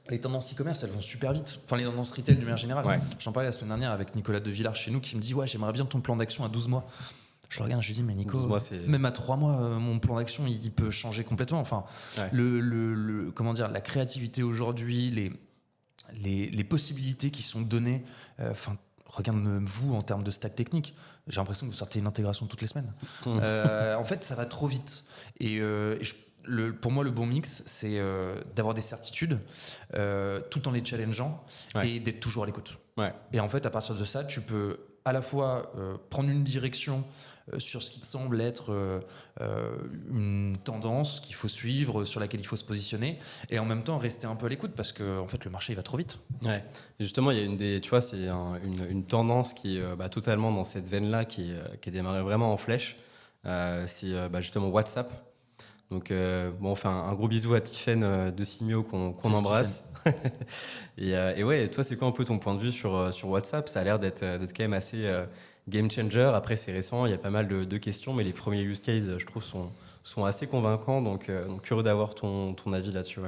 les tendances e-commerce, elles vont super vite. Enfin, les tendances retail de manière générale. J'en parlais la semaine dernière avec Nicolas de Villars chez nous qui me dit j'aimerais bien ton plan d'action à 12 mois. Je le regarde, je lui dis mais Nico, même à 3 mois, mon plan d'action il peut changer complètement. Enfin, comment dire, la créativité aujourd'hui, les possibilités qui sont données. Regarde-vous en termes de stack technique. J'ai l'impression que vous sortez une intégration toutes les semaines. En fait, ça va trop vite. Et pour moi, le bon mix, c'est d'avoir des certitudes tout en les challengeant et d'être toujours à l'écoute. Et en fait, à partir de ça, tu peux à la fois prendre une direction sur ce qui te semble être une tendance qu'il faut suivre, sur laquelle il faut se positionner, et en même temps rester un peu à l'écoute parce que en fait, le marché il va trop vite.
Et justement, il y a tu vois, c'est une tendance qui est totalement dans cette veine-là, qui est démarrée vraiment en flèche. C'est justement WhatsApp. Donc, on fait un gros bisou à Tiffaine de Simio qu'on embrasse. et ouais, toi, c'est quoi un peu ton point de vue sur WhatsApp ? Ça a l'air d'être quand même assez game changer. Après, c'est récent, il y a pas mal de questions, mais les premiers use cases, je trouve, sont assez convaincants. Donc curieux d'avoir ton avis là-dessus.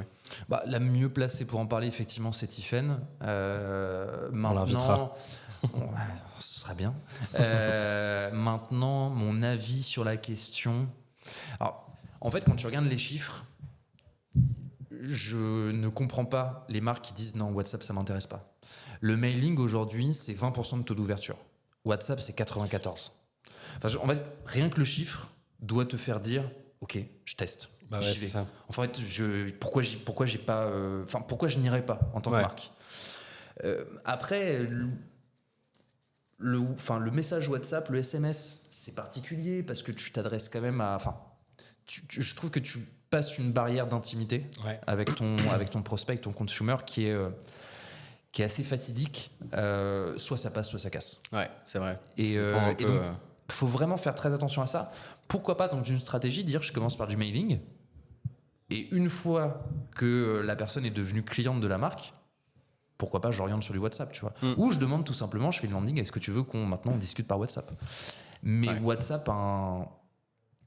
La mieux placée pour en parler, effectivement, c'est Tiffaine.
On l'invitera.
Ce sera bien. Maintenant, mon avis sur la question. Alors, en fait, quand tu regardes les chiffres, je ne comprends pas les marques qui disent non, WhatsApp, ça m'intéresse pas. Le mailing aujourd'hui, c'est 20% de taux d'ouverture. WhatsApp, c'est 94%. En fait, rien que le chiffre doit te faire dire ok, je teste.
C'est ça.
En fait, pourquoi je n'irais pas en tant que marque. Après, le message WhatsApp, le SMS, c'est particulier parce que tu t'adresses quand même à. Je trouve que tu passes une barrière d'intimité avec ton prospect, ton consumer qui est assez fatidique. Soit ça passe, soit ça casse.
Ouais, c'est vrai.
Et donc, faut vraiment faire très attention à ça. Pourquoi pas dans une stratégie dire je commence par du mailing et une fois que la personne est devenue cliente de la marque, pourquoi pas j'oriente sur du WhatsApp, tu vois. Ou je demande tout simplement, je fais une landing, est-ce que tu veux qu'on discute par WhatsApp ? Mais WhatsApp a un...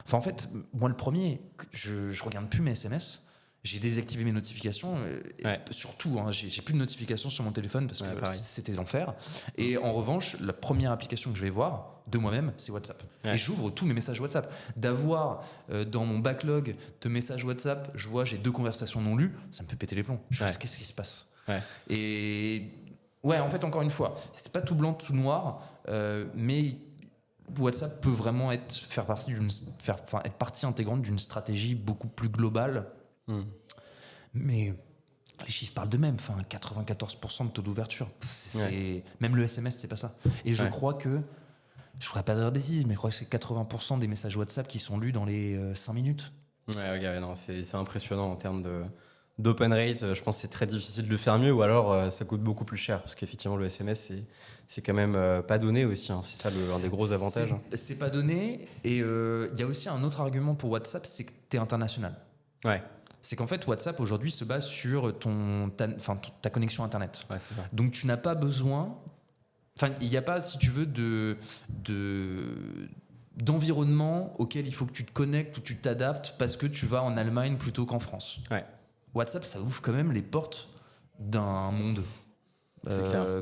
Enfin, en fait, moi, le premier, je regarde plus mes SMS. J'ai désactivé mes notifications. Surtout, hein, j'ai plus de notifications sur mon téléphone parce que c'était l'enfer. Et en revanche, la première application que je vais voir de moi-même, c'est WhatsApp. Et j'ouvre tous mes messages WhatsApp. D'avoir dans mon backlog de messages WhatsApp, je vois j'ai 2 conversations non lues, ça me fait péter les plombs. Je me dis, qu'est-ce qui se passe? Et ouais, en fait, encore une fois, c'est pas tout blanc, tout noir, mais WhatsApp peut vraiment être partie intégrante d'une stratégie beaucoup plus globale. Mais les chiffres parlent d'eux-mêmes. 94% de taux d'ouverture. Même le SMS, c'est pas ça. Et je crois que, je ne voudrais pas dire de bêtises, mais je crois que c'est 80% des messages WhatsApp qui sont lus dans les 5 minutes.
Non, c'est impressionnant en termes d'open rate. Je pense que c'est très difficile de le faire mieux, ou alors ça coûte beaucoup plus cher, parce qu'effectivement le SMS c'est quand même pas donné aussi, hein. C'est ça un des gros avantages.
C'est pas donné, et il y a aussi un autre argument pour WhatsApp, c'est que tu es international. C'est qu'en fait WhatsApp aujourd'hui se base sur ta connexion internet.
C'est ça.
Donc tu n'as pas besoin, il n'y a pas, si tu veux, d'environnement auquel il faut que tu te connectes ou tu t'adaptes parce que tu vas en Allemagne plutôt qu'en France. WhatsApp, ça ouvre quand même les portes d'un monde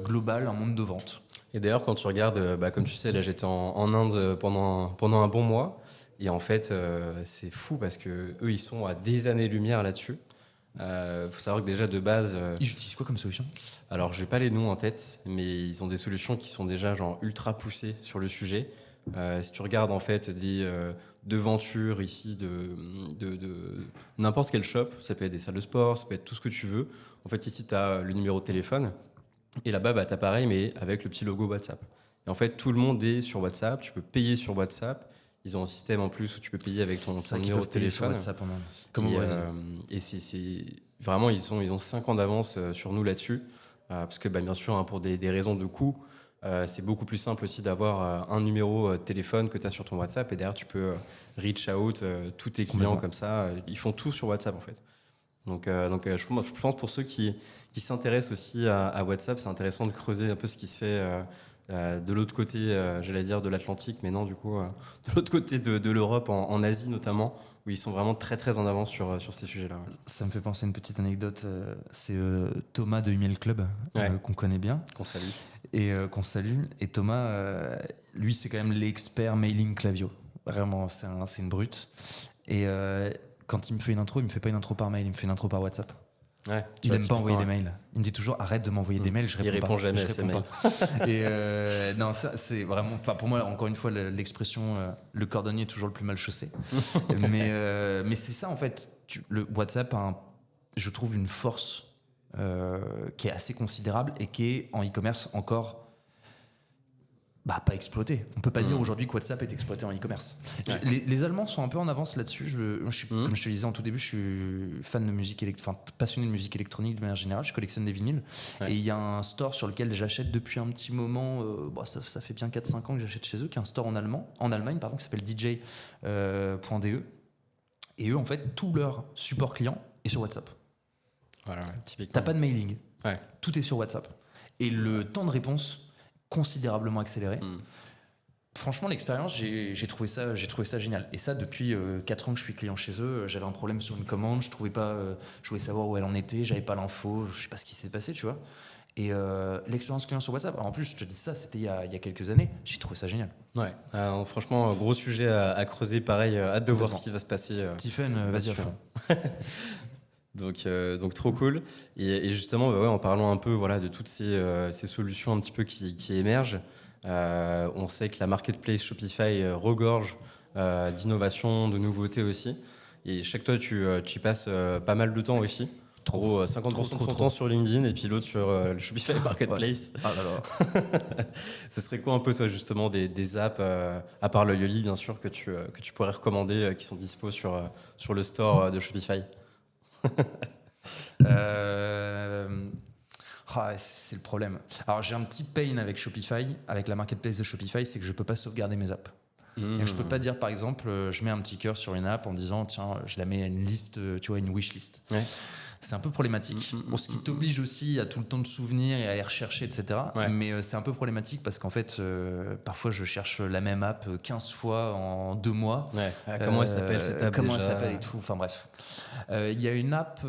global, un monde de vente.
Et d'ailleurs, quand tu regardes, comme tu sais, là j'étais en Inde pendant un bon mois, et en fait c'est fou parce que eux ils sont à des années-lumière là-dessus. Faut savoir que déjà de base,
ils utilisent quoi comme solution?
Alors j'ai pas les noms en tête, mais ils ont des solutions qui sont déjà genre ultra poussées sur le sujet. Si tu regardes en fait des devantures ici de n'importe quel shop, ça peut être des salles de sport, ça peut être tout ce que tu veux. En fait ici tu as le numéro de téléphone, et là-bas tu as pareil mais avec le petit logo WhatsApp. Et en fait tout le monde est sur WhatsApp, tu peux payer sur WhatsApp. Ils ont un système en plus où tu peux payer avec ton numéro de téléphone.
Sur WhatsApp,
et c'est vraiment, ils ont 5 ans d'avance sur nous là-dessus. Parce que bien sûr, hein, pour des raisons de coût, c'est beaucoup plus simple aussi d'avoir un numéro de téléphone que tu as sur ton WhatsApp. Et derrière, tu peux reach out tous tes clients comme ça. Ils font tout sur WhatsApp en fait. Donc je pense pour ceux qui s'intéressent aussi à WhatsApp, c'est intéressant de creuser un peu ce qui se fait de l'autre côté, j'allais dire de l'Atlantique, mais non, du coup, de l'autre côté de l'Europe, en Asie notamment, où ils sont vraiment très très en avance sur ces sujets-là.
Ça me fait penser à une petite anecdote. C'est Thomas de Email Club, qu'on connaît bien.
Qu'on salue.
Et qu'on salue. Et Thomas, lui, c'est quand même l'expert mailing Klaviyo. Vraiment, c'est une brute. Et quand il me fait une intro, il me fait pas une intro par mail, il me fait une intro par WhatsApp. Il n'aime pas envoyer des mails. Il me dit toujours arrête de m'envoyer des mails, je réponds pas.
Il répond jamais à ses mails.
Et non, ça c'est vraiment. Pour moi, encore une fois, l'expression le cordonnier est toujours le plus mal chaussé. mais c'est ça en fait. Le WhatsApp a, je trouve, une force qui est assez considérable et qui est en e-commerce encore pas exploité. On peut pas dire aujourd'hui que WhatsApp est exploité en e-commerce. Les Allemands sont un peu en avance là-dessus. Comme je te disais en tout début, je suis fan de musique passionné de musique électronique de manière générale. Je collectionne des vinyles. Et il y a un store sur lequel j'achète depuis un petit moment. Ça fait bien 4-5 ans que j'achète chez eux, qui est un store en Allemagne, qui s'appelle DJ.de. Et eux, en fait, tout leur support client est sur WhatsApp.
Voilà, typiquement.
T'as pas de mailing. Tout est sur WhatsApp. Et le temps de réponse considérablement accéléré. Franchement, l'expérience, j'ai trouvé ça génial. Et ça, depuis 4 ans que je suis client chez eux, j'avais un problème sur une commande, je voulais savoir où elle en était, j'avais pas l'info, je sais pas ce qui s'est passé, tu vois. Et l'expérience client sur WhatsApp, en plus, je te dis ça, c'était il y a quelques années, j'ai trouvé ça génial.
Franchement, gros sujet à creuser, pareil, hâte de voir ce qui va se passer.
Tiffen, vas-y à fond.
Donc trop cool. Et justement, en parlant un peu de toutes ces solutions un petit peu qui émergent, on sait que la marketplace Shopify regorge d'innovations, de nouveautés aussi. Et je sais que toi, tu y passes pas mal de temps aussi. 50% de ton temps sur LinkedIn et puis l'autre sur le Shopify Marketplace. Ce serait quoi un peu toi justement des apps, à part le Yoli bien sûr, que tu pourrais recommander, qui sont dispo sur le store de Shopify?
C'est le problème. Alors j'ai un petit pain avec Shopify, avec la marketplace de Shopify, c'est que je peux pas sauvegarder mes apps. Et je peux pas dire, par exemple, je mets un petit cœur sur une app en disant, tiens, je la mets à une liste, tu vois, une wishlist.
Ouais.
C'est un peu problématique. Bon, ce qui t'oblige aussi à tout le temps de souvenir et à aller rechercher, etc.
Ouais.
Mais c'est un peu problématique parce qu'en fait, parfois, je cherche la même app 15 fois en 2 mois.
Ouais. Comment elle s'appelle cette app
Comment
déjà
elle s'appelle et tout. Enfin bref. Il y a une app.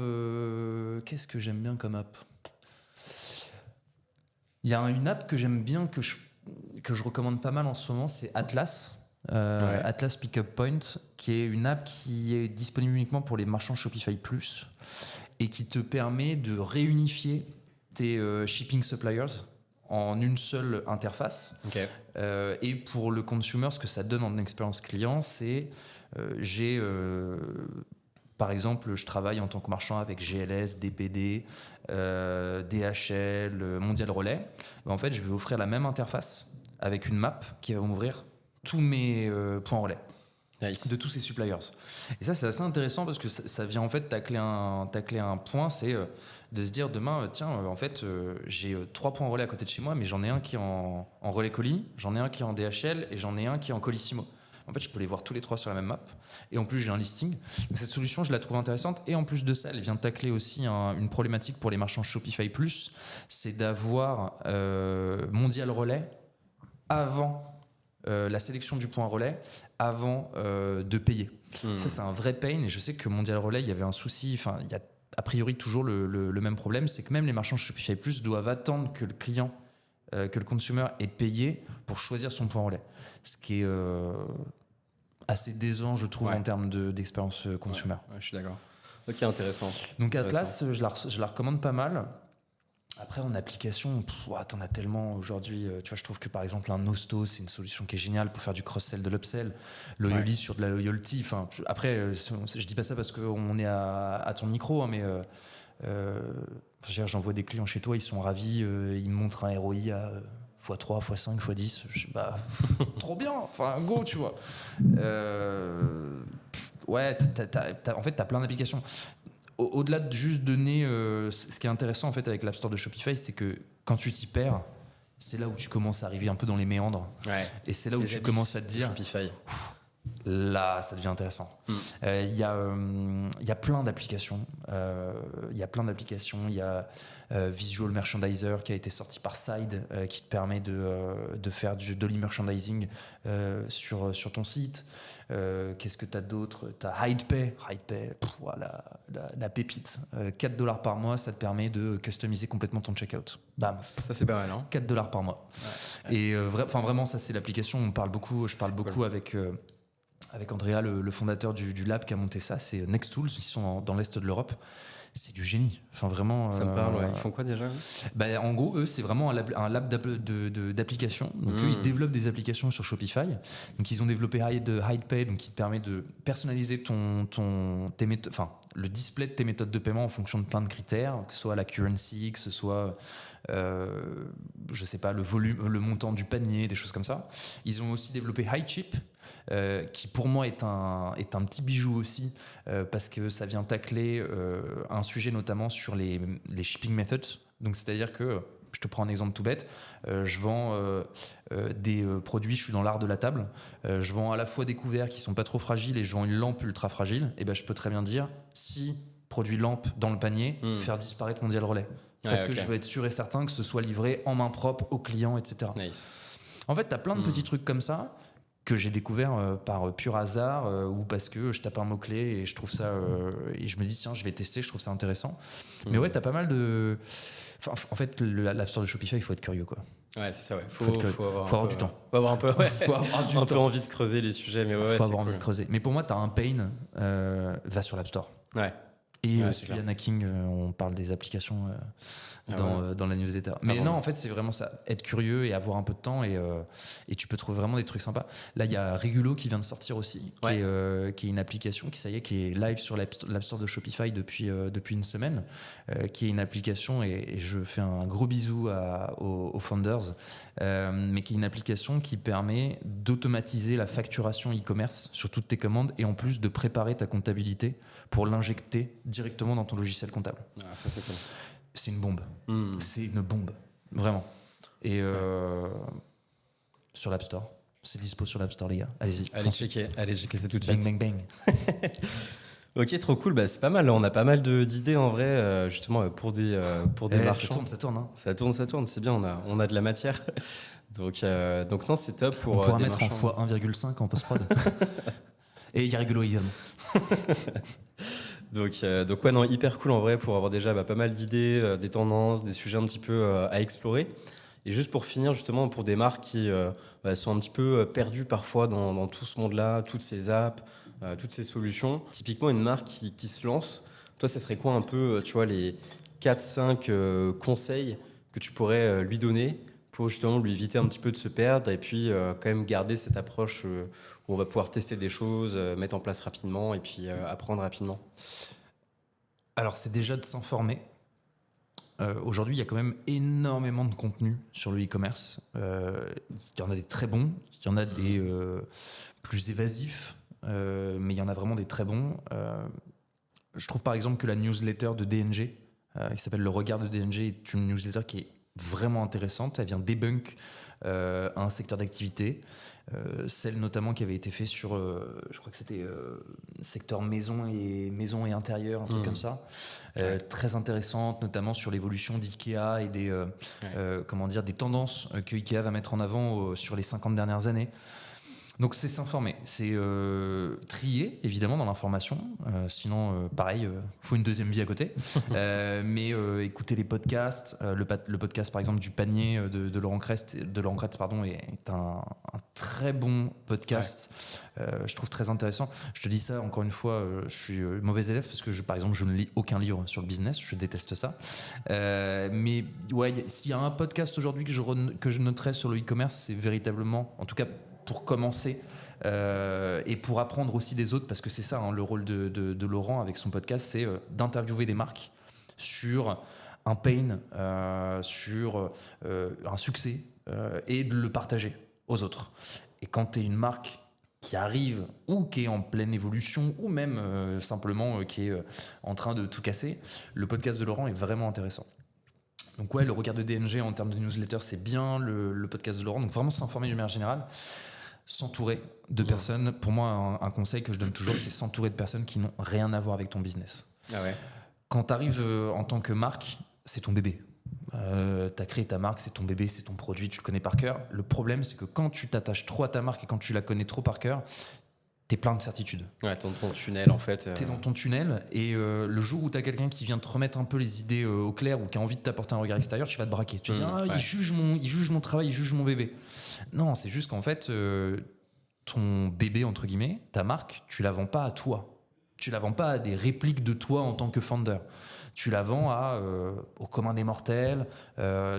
Qu'est-ce que j'aime bien comme app? Il y a une app que j'aime bien, que je recommande pas mal en ce moment, c'est Atlas. Atlas Pickup Point, qui est une app qui est disponible uniquement pour les marchands Shopify Plus et qui te permet de réunifier tes shipping suppliers en une seule interface.
Ok.
Et pour le consumer, ce que ça donne en expérience client, c'est par exemple, je travaille en tant que marchand avec GLS, DPD, DHL, Mondial Relais. En fait, je vais offrir la même interface avec une map qui va m'ouvrir tous mes points relais.
Nice.
De tous ces suppliers. Et ça, c'est assez intéressant parce que ça vient en fait tacler un point, c'est de se dire demain, tiens, en fait, j'ai 3 points relais à côté de chez moi, mais j'en ai un qui est en relais colis, j'en ai un qui est en DHL et j'en ai un qui est en Colissimo. En fait, je peux les voir tous les 3 sur la même map. Et en plus, j'ai un listing. Donc, cette solution, je la trouve intéressante. Et en plus de ça, elle vient tacler aussi une problématique pour les marchands Shopify Plus, c'est d'avoir Mondial Relais avant la sélection du point relais avant de payer. Ça, c'est un vrai pain. Et je sais que Mondial Relais, il y avait un souci. Enfin, il y a a priori toujours le même problème. C'est que même les marchands Shopify Plus doivent attendre que le client, que le consumer ait payé pour choisir son point relais. Ce qui est assez décevant, je trouve, en termes d'expérience consumer.
Ouais, je suis d'accord. Ok, intéressant.
Donc Atlas, je la recommande pas mal. Après, en application, t'en as tellement aujourd'hui. Tu vois, je trouve que par exemple, un Nosto, c'est une solution qui est géniale pour faire du cross-sell, de l'upsell. Loyally sur de la loyalty. Enfin, après, je dis pas ça parce qu'on est à ton micro, hein, mais j'envoie des clients chez toi, ils sont ravis, ils me montrent un ROI à x3, x5, x10. Trop bien, enfin, go, tu vois. Ouais, en fait, t'as plein d'applications. Au-delà de juste donner, ce qui est intéressant en fait avec l'App Store de Shopify, c'est que quand tu t'y perds, c'est là où tu commences à arriver un peu dans les méandres. Ouais. Et c'est là où tu commences à te dire, Shopify. Là, ça devient intéressant. Il y a plein d'applications. Il y a Visual Merchandiser qui a été sorti par Side, qui te permet de faire du dolly merchandising sur ton site. Qu'est-ce que tu as d'autre? Tu as HidePay, voilà, la pépite. $4 par mois, ça te permet de customiser complètement ton checkout. Bam.
Ça, c'est pas mal, hein?
$4 par mois. Ouais. Et vraiment, ça, c'est l'application. Je parle beaucoup cool. Avec Andrea, le fondateur du lab qui a monté ça. C'est Nexttools, ils sont dans l'Est de l'Europe. C'est du génie. Enfin, vraiment.
Ça me parle, ouais. Ils font quoi déjà?
En gros, eux, c'est vraiment un lab d'applications. Donc, eux, ils développent des applications sur Shopify. Donc, ils ont développé HidePay, donc qui te permet de personnaliser le display de tes méthodes de paiement en fonction de plein de critères, que ce soit la currency, que ce soit, je sais pas, le volume, le montant du panier, des choses comme ça. Ils ont aussi développé HighChip, qui pour moi est un petit bijou aussi, parce que ça vient tacler un sujet notamment sur les shipping methods. Donc c'est-à-dire que, je te prends un exemple tout bête, je vends des produits, je suis dans l'art de la table, je vends à la fois des couverts qui sont pas trop fragiles et je vends une lampe ultra fragile, et je peux très bien dire, si produit lampe dans le panier, faire disparaître Mondial Relais. Parce que je veux être sûr et certain que ce soit livré en main propre au client, etc. Nice. En fait, tu as plein de petits trucs comme ça que j'ai découvert par pur hasard ou parce que je tape un mot-clé et je trouve ça et je me dis tiens, je vais tester, je trouve ça intéressant. Mais ouais, t'as pas mal de... en fait, l'App Store de Shopify, il faut être curieux, quoi.
Ouais, c'est ça, ouais.
Faut avoir du temps.
Faut avoir un peu, peu envie de creuser les sujets, mais
faut avoir envie de creuser. Mais pour moi, t'as un pain, va sur l'App Store.
Ouais.
Et Julian Hacking, on parle des applications dans la newsletter. Mais non, en fait, c'est vraiment ça. Être curieux et avoir un peu de temps et tu peux trouver vraiment des trucs sympas. Là, il y a Regulo qui vient de sortir aussi, qui est une application qui est live sur l'App Store de Shopify depuis une semaine, qui est une application, et je fais un gros bisou aux founders, mais qui est une application qui permet d'automatiser la facturation e-commerce sur toutes tes commandes et en plus de préparer ta comptabilité pour l'injecter directement dans ton logiciel comptable.
Ah, ça c'est cool.
C'est une bombe. C'est une bombe, vraiment. Et sur l'App Store. C'est dispo sur l'App Store, les gars. Allez-y.
Allez checker ça tout de
Bang,
suite.
bang, bang.
Ok, trop cool. Bah, c'est pas mal. On a pas mal d'idées en vrai, justement, pour des marchands.
Ça tourne. Hein.
Ça tourne. C'est bien. On a de la matière. Donc non, c'est top pour
On pourra
des
mettre
marchands.
en x1.5 en post-prod. Et il y a rigolo également.
Donc ouais, non, hyper cool en vrai pour avoir déjà pas mal d'idées, des tendances, des sujets un petit peu à explorer. Et juste pour finir, justement, pour des marques qui sont un petit peu perdues parfois dans tout ce monde-là, toutes ces apps, toutes ces solutions. Typiquement, une marque qui se lance, toi, ça serait quoi un peu, tu vois, les 4-5 conseils que tu pourrais lui donner pour justement lui éviter un petit peu de se perdre et puis quand même garder cette approche où on va pouvoir tester des choses, mettre en place rapidement et puis apprendre rapidement.
Alors, c'est déjà de s'informer. Aujourd'hui, il y a quand même énormément de contenu sur le e-commerce. Il y en a des très bons, il y en a des plus évasifs, mais il y en a vraiment des très bons. Je trouve par exemple que la newsletter de DNG, qui s'appelle Le Regard de DNG, est une newsletter qui est vraiment intéressante. Elle vient débunk un secteur d'activité. Celle notamment qui avait été faite sur, je crois que c'était secteur maison et intérieur, un truc comme ça. Très intéressante, notamment sur l'évolution d'IKEA et des tendances que IKEA va mettre en avant sur les 50 dernières années. Donc c'est s'informer, c'est trier évidemment dans l'information, sinon pareil, faut une deuxième vie à côté. Mais écouter les podcasts, le podcast par exemple du panier de Laurent Kretz, est un très bon podcast. Je trouve très intéressant. Je te dis ça encore une fois, je suis mauvais élève parce que par exemple je ne lis aucun livre sur le business, je déteste ça. Mais ouais, s'il y a un podcast aujourd'hui que je noterais sur le e-commerce, c'est véritablement, en tout cas pour commencer et pour apprendre aussi des autres, parce que c'est ça hein, le rôle de Laurent avec son podcast, c'est d'interviewer des marques sur un pain, sur un succès et de le partager aux autres. Et quand tu es une marque qui arrive ou qui est en pleine évolution ou même simplement qui est en train de tout casser, le podcast de Laurent est vraiment intéressant. Donc ouais, le regard de DNG en termes de newsletter, c'est bien, le podcast de Laurent. Donc vraiment s'informer d'une manière générale, s'entourer de personnes. Pour moi, un conseil que je donne toujours, c'est s'entourer de personnes qui n'ont rien à voir avec ton business.
Ah ouais.
Quand tu arrives en tant que marque, c'est ton bébé. Tu as créé ta marque, c'est ton bébé, c'est ton produit, tu le connais par cœur. Le problème, c'est que quand tu t'attaches trop à ta marque et quand tu la connais trop par cœur, t'es plein de certitudes.
Ouais, t'es dans ton tunnel en fait.
T'es dans ton tunnel et le jour où t'as quelqu'un qui vient te remettre un peu les idées au clair ou qui a envie de t'apporter un regard extérieur, tu vas te braquer. Tu te dis, il juge mon travail, il juge mon bébé. Non, c'est juste qu'en fait, ton bébé, entre guillemets, ta marque, tu la vends pas à toi. Tu la vends pas à des répliques de toi en tant que founder. Tu la vends au commun des mortels,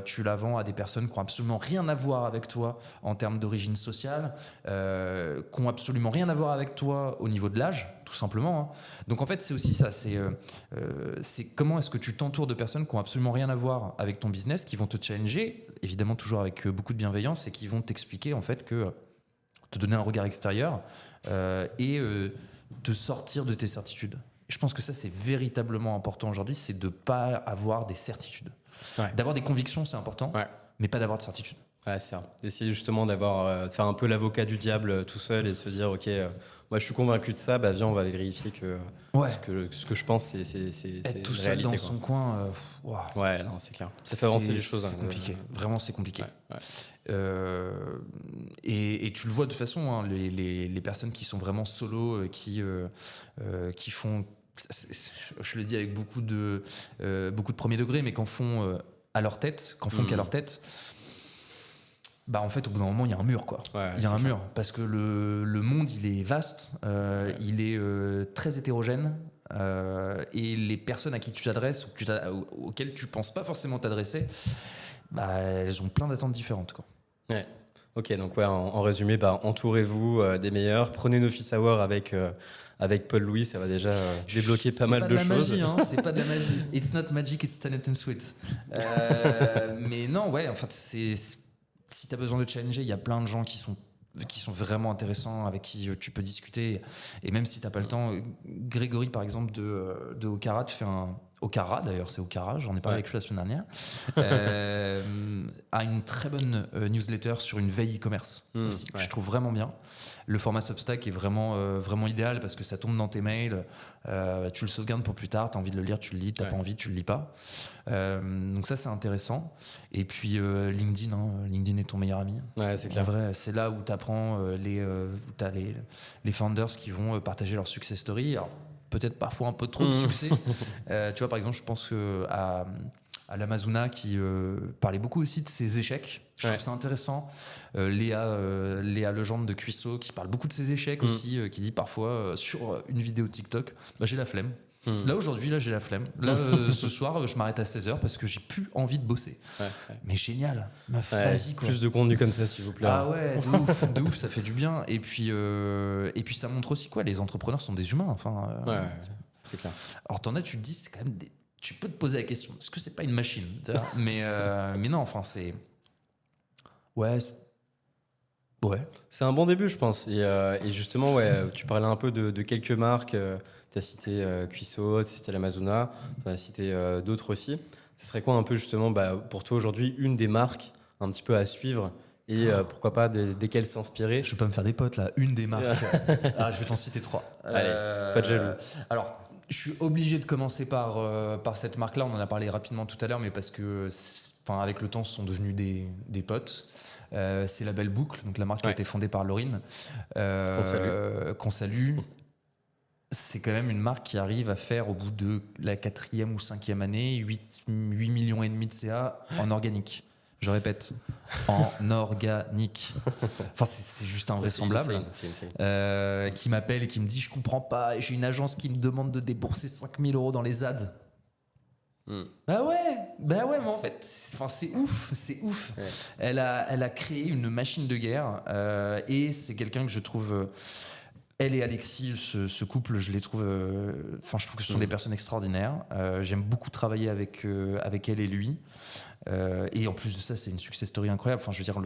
tu la vends à des personnes qui n'ont absolument rien à voir avec toi en termes d'origine sociale, qui n'ont absolument rien à voir avec toi au niveau de l'âge, tout simplement. Hein. Donc en fait, c'est aussi ça, c'est comment est-ce que tu t'entoures de personnes qui n'ont absolument rien à voir avec ton business, qui vont te challenger, évidemment toujours avec beaucoup de bienveillance, et qui vont t'expliquer en fait te donner un regard extérieur et te sortir de tes certitudes. Je pense que ça, c'est véritablement important aujourd'hui, c'est de ne pas avoir des certitudes. Ouais. D'avoir des convictions, c'est important, mais pas d'avoir de certitudes.
Ouais, c'est ça. D'essayer justement de faire un peu l'avocat du diable tout seul et se dire, ok, moi je suis convaincu de ça, bah viens, on va vérifier que ce que je pense, c'est
être tout
une
seul
réalité,
dans
quoi.
son coin,
ouais, non, c'est clair. Ça fait avancer les choses.
C'est compliqué. Vraiment, c'est compliqué.
Ouais.
Et tu le vois de toute façon, hein, les personnes qui sont vraiment solo, qui font... Je le dis avec beaucoup de premier degré, mais qu'en font à leur tête, qu'à leur tête, bah en fait au bout d'un moment il y a un mur quoi. Il y a un mur parce que le monde il est vaste, il est très hétérogène et les personnes à qui tu t'adresses auxquelles tu penses pas forcément t'adresser, bah elles ont plein d'attentes différentes quoi.
Ouais. Ok, donc en résumé, entourez-vous des meilleurs, prenez une office hour avec Paul Louis, ça va déjà débloquer pas mal de choses.
C'est pas de la magie. It's not magic, it's talent and sweet. Mais non, ouais, en fait, si tu as besoin de challenger, il y a plein de gens qui sont vraiment intéressants, avec qui tu peux discuter. Et même si tu n'as pas le temps, Grégory, par exemple, de Okara, Okara, d'ailleurs, c'est Okara, j'en ai parlé avec lui la semaine dernière, a une très bonne newsletter sur une veille e-commerce aussi, que je trouve vraiment bien. Le format Substack est vraiment idéal parce que ça tombe dans tes mails, tu le sauvegardes pour plus tard, tu as envie de le lire, tu le lis, tu n'as pas envie, tu le lis pas. Donc ça, c'est intéressant. Et puis LinkedIn, LinkedIn est ton meilleur ami.
Ouais, c'est clair.
En vrai, c'est là où tu apprends t'as les founders qui vont partager leur success story. Alors, peut-être parfois un peu trop de succès. Tu vois, par exemple, je pense à l'Amazona qui parlait beaucoup aussi de ses échecs. Je trouve ça intéressant. Léa Legendre de Cuisseau qui parle beaucoup de ses échecs aussi, qui dit parfois sur une vidéo TikTok, j'ai la flemme. Là aujourd'hui, j'ai la flemme. Là ce soir, je m'arrête à 16h parce que j'ai plus envie de bosser. Mais génial, meuf, vas-y quoi.
Plus de contenu comme ça, s'il vous plaît.
Ah ouais, de ouf, ça fait du bien. Et puis ça montre aussi quoi, les entrepreneurs sont des humains. Enfin,
c'est clair.
Alors t'en as, tu te dis, c'est quand même tu peux te poser la question, est-ce que c'est pas une machine, mais non, enfin c'est ouais.
C'est un bon début, je pense. Et justement, tu parlais un peu de quelques marques. Tu as cité Cuisseau, tu as cité l'Amazona, tu as cité d'autres aussi. Ce serait quoi un peu justement pour toi aujourd'hui une des marques un petit peu à suivre et pourquoi pas desquelles s'inspirer?
Je vais pas me faire des potes là, une des marques. Je vais t'en citer 3.
Allez, pas de jaloux.
Alors, je suis obligé de commencer par cette marque-là. On en a parlé rapidement tout à l'heure, mais parce que avec le temps, ce sont devenus des potes. C'est la Belle Boucle, donc la marque qui a été fondée par Laurine, qu'on salue. C'est quand même une marque qui arrive à faire au bout de la 4e ou 5e année 8 millions et demi de CA en organique. Je répète, en organique. Enfin, c'est juste invraisemblable. Qui m'appelle et qui me dit, je comprends pas, j'ai une agence qui me demande de débourser 5 000 € dans les ads. Bah ouais, mais en fait, c'est ouf. Ouais. Elle a créé une machine de guerre et c'est quelqu'un que je trouve. Elle et Alexis, ce couple, je les trouve. Je trouve que ce sont des personnes extraordinaires. J'aime beaucoup travailler avec elle et lui. Et en plus de ça, c'est une success story incroyable. Enfin, je veux dire,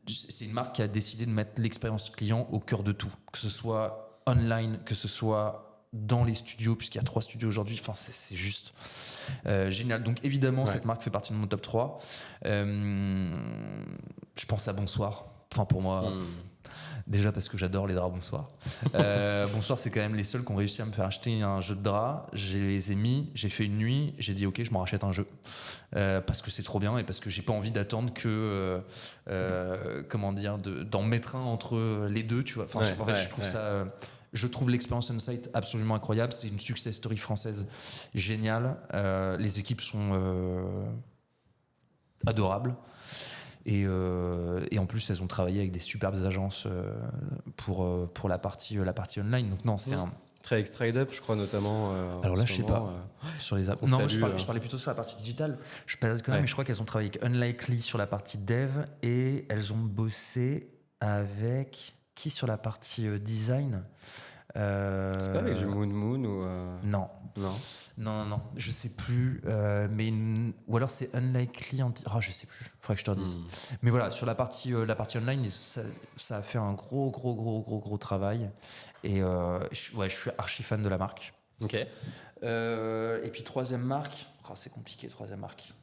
c'est une marque qui a décidé de mettre l'expérience client au cœur de tout, que ce soit online, que ce soit dans les studios, puisqu'il y a 3 studios aujourd'hui. Enfin, c'est juste génial. Donc évidemment, cette marque fait partie de mon top 3. Je pense à Bonsoir. Enfin, pour moi. Déjà parce que j'adore les draps Bonsoir. Bonsoir, c'est quand même les seuls qui ont réussi à me faire acheter un jeu de draps. Je les ai mis, j'ai fait une nuit, j'ai dit ok, je m'en rachète un jeu. Parce que c'est trop bien et parce que j'ai pas envie d'attendre que, d'en mettre un entre les deux, tu vois. Je trouve ça... Je trouve l'expérience on-site absolument incroyable. C'est une success story française géniale. Les équipes sont adorables. Et en plus, elles ont travaillé avec des superbes agences pour la partie online. Donc non, c'est un...
Très Extrade Up, je crois notamment.
Alors là, je sais pas. Sur les non, je parlais plutôt sur la partie digitale. Je sais pas, mais je crois qu'elles ont travaillé avec Unlikely sur la partie dev et elles ont bossé avec qui sur la partie design.
C'est pas avec du Moon ou
Non, je sais plus. Ou alors c'est Unlikely. Je sais plus. Faudrait que je te redise. Mais voilà, sur la partie online, ça a fait un gros travail. Et je suis archi fan de la marque.
Ok.
Et puis troisième marque. C'est compliqué, troisième marque.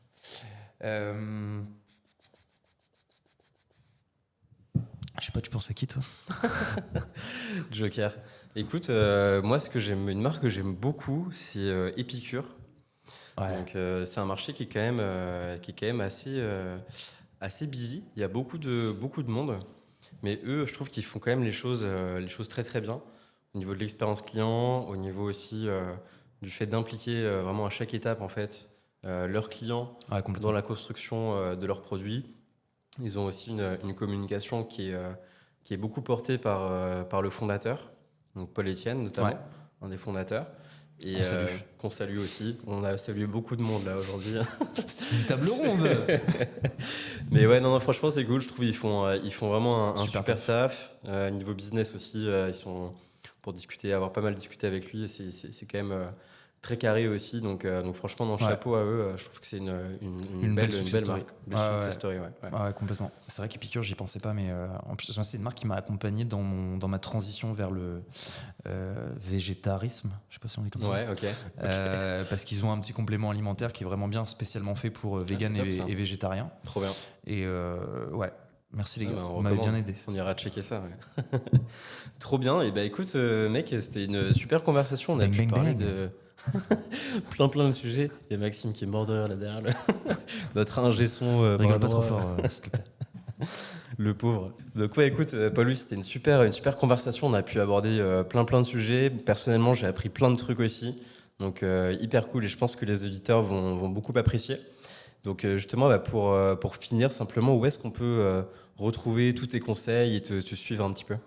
Je sais pas, tu penses à qui toi?
Joker. Écoute, moi, une marque que j'aime beaucoup, c'est Épicure. Ouais. Donc, c'est un marché qui est quand même assez busy. Il y a beaucoup de monde, mais eux, je trouve qu'ils font quand même les choses très très bien au niveau de l'expérience client, au niveau aussi du fait d'impliquer vraiment à chaque étape en fait leurs clients dans la construction de leurs produits. Ils ont aussi une communication qui est beaucoup portée par le fondateur, donc Paul Etienne notamment, un des fondateurs, et qu'on salue aussi. On a salué beaucoup de monde là aujourd'hui.
C'est une table ronde.
Mais ouais, non, franchement c'est cool. Je trouve ils font vraiment un super taf. Niveau business aussi, ils sont pour discuter, avoir pas mal discuté avec lui. Et c'est quand même très carré aussi. Donc franchement, dans le chapeau à eux, je trouve que c'est une belle marque. Belle success story,
Ouais, complètement. C'est vrai qu'Epicure, j'y pensais pas, mais en plus, c'est une marque qui m'a accompagné dans ma transition vers le végétarisme. Je sais pas si on dit comme ça.
Ouais, ok.
Parce qu'ils ont un petit complément alimentaire qui est vraiment bien, spécialement fait pour vegan et végétarien.
Trop bien.
Et ouais. Merci les gars,
on
vous m'avez bien aidé.
On ira checker ça. Ouais. Trop bien. Et bah écoute, mec, c'était une super conversation. On a pu parler de plein de sujets. Il y a Maxime qui est mort de rire là derrière. Notre ingé son.
Rigole pas trop fort, s'il te plaît.
Le pauvre. Donc ouais, écoute, Paul-Louis, c'était une super conversation. On a pu aborder plein de sujets. Personnellement, j'ai appris plein de trucs aussi. Donc hyper cool. Et je pense que les auditeurs vont beaucoup apprécier. Donc justement, pour finir, simplement, où est-ce qu'on peut retrouver tous tes conseils et te suivre un petit peu?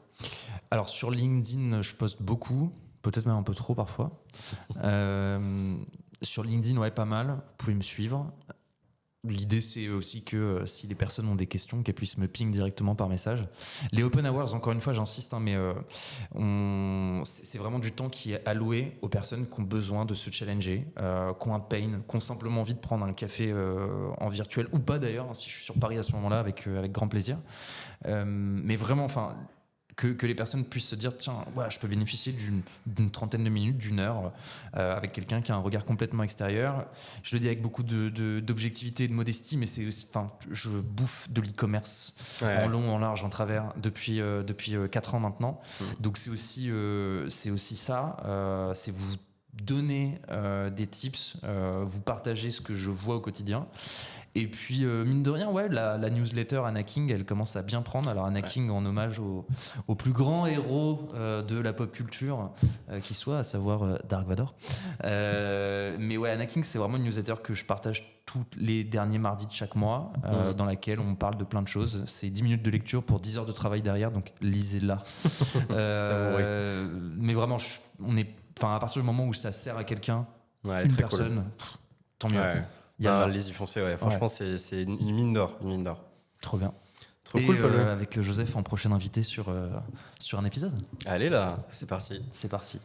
Alors sur LinkedIn, je poste beaucoup, peut-être même un peu trop parfois. Sur LinkedIn, ouais, pas mal. Vous pouvez me suivre. L'idée, c'est aussi que si les personnes ont des questions, qu'elles puissent me ping directement par message. Les open hours, encore une fois, j'insiste, hein, mais c'est vraiment du temps qui est alloué aux personnes qui ont besoin de se challenger, qui ont un pain, qui ont simplement envie de prendre un café en virtuel, ou pas d'ailleurs, hein, si je suis sur Paris à ce moment-là, avec grand plaisir. Mais vraiment, enfin... Que les personnes puissent se dire tiens, ouais, je peux bénéficier d'une trentaine de minutes, d'une heure avec quelqu'un qui a un regard complètement extérieur. Je le dis avec beaucoup d'objectivité et de modestie, mais je bouffe de l'e-commerce en long, en large, en travers depuis 4 ans maintenant. Donc c'est aussi ça, c'est vous donner des tips, vous partager ce que je vois au quotidien. Et puis, mine de rien, ouais, la newsletter Anna King, elle commence à bien prendre. Alors, Anna King, en hommage au plus grand héros de la pop culture qui soit, à savoir Dark Vador. Mais ouais, Anna King, c'est vraiment une newsletter que je partage tous les derniers mardis de chaque mois, dans laquelle on parle de plein de choses. C'est 10 minutes de lecture pour 10 heures de travail derrière, donc lisez-la. Mais vraiment, à partir du moment où ça sert à quelqu'un, une personne, cool. Tant mieux.
Ouais. Les y foncer, ouais. Franchement, c'est une mine d'or.
Trop bien.
Trop cool, Paul.
Avec Joseph en prochain invité sur un épisode.
Allez là, c'est parti.
C'est parti.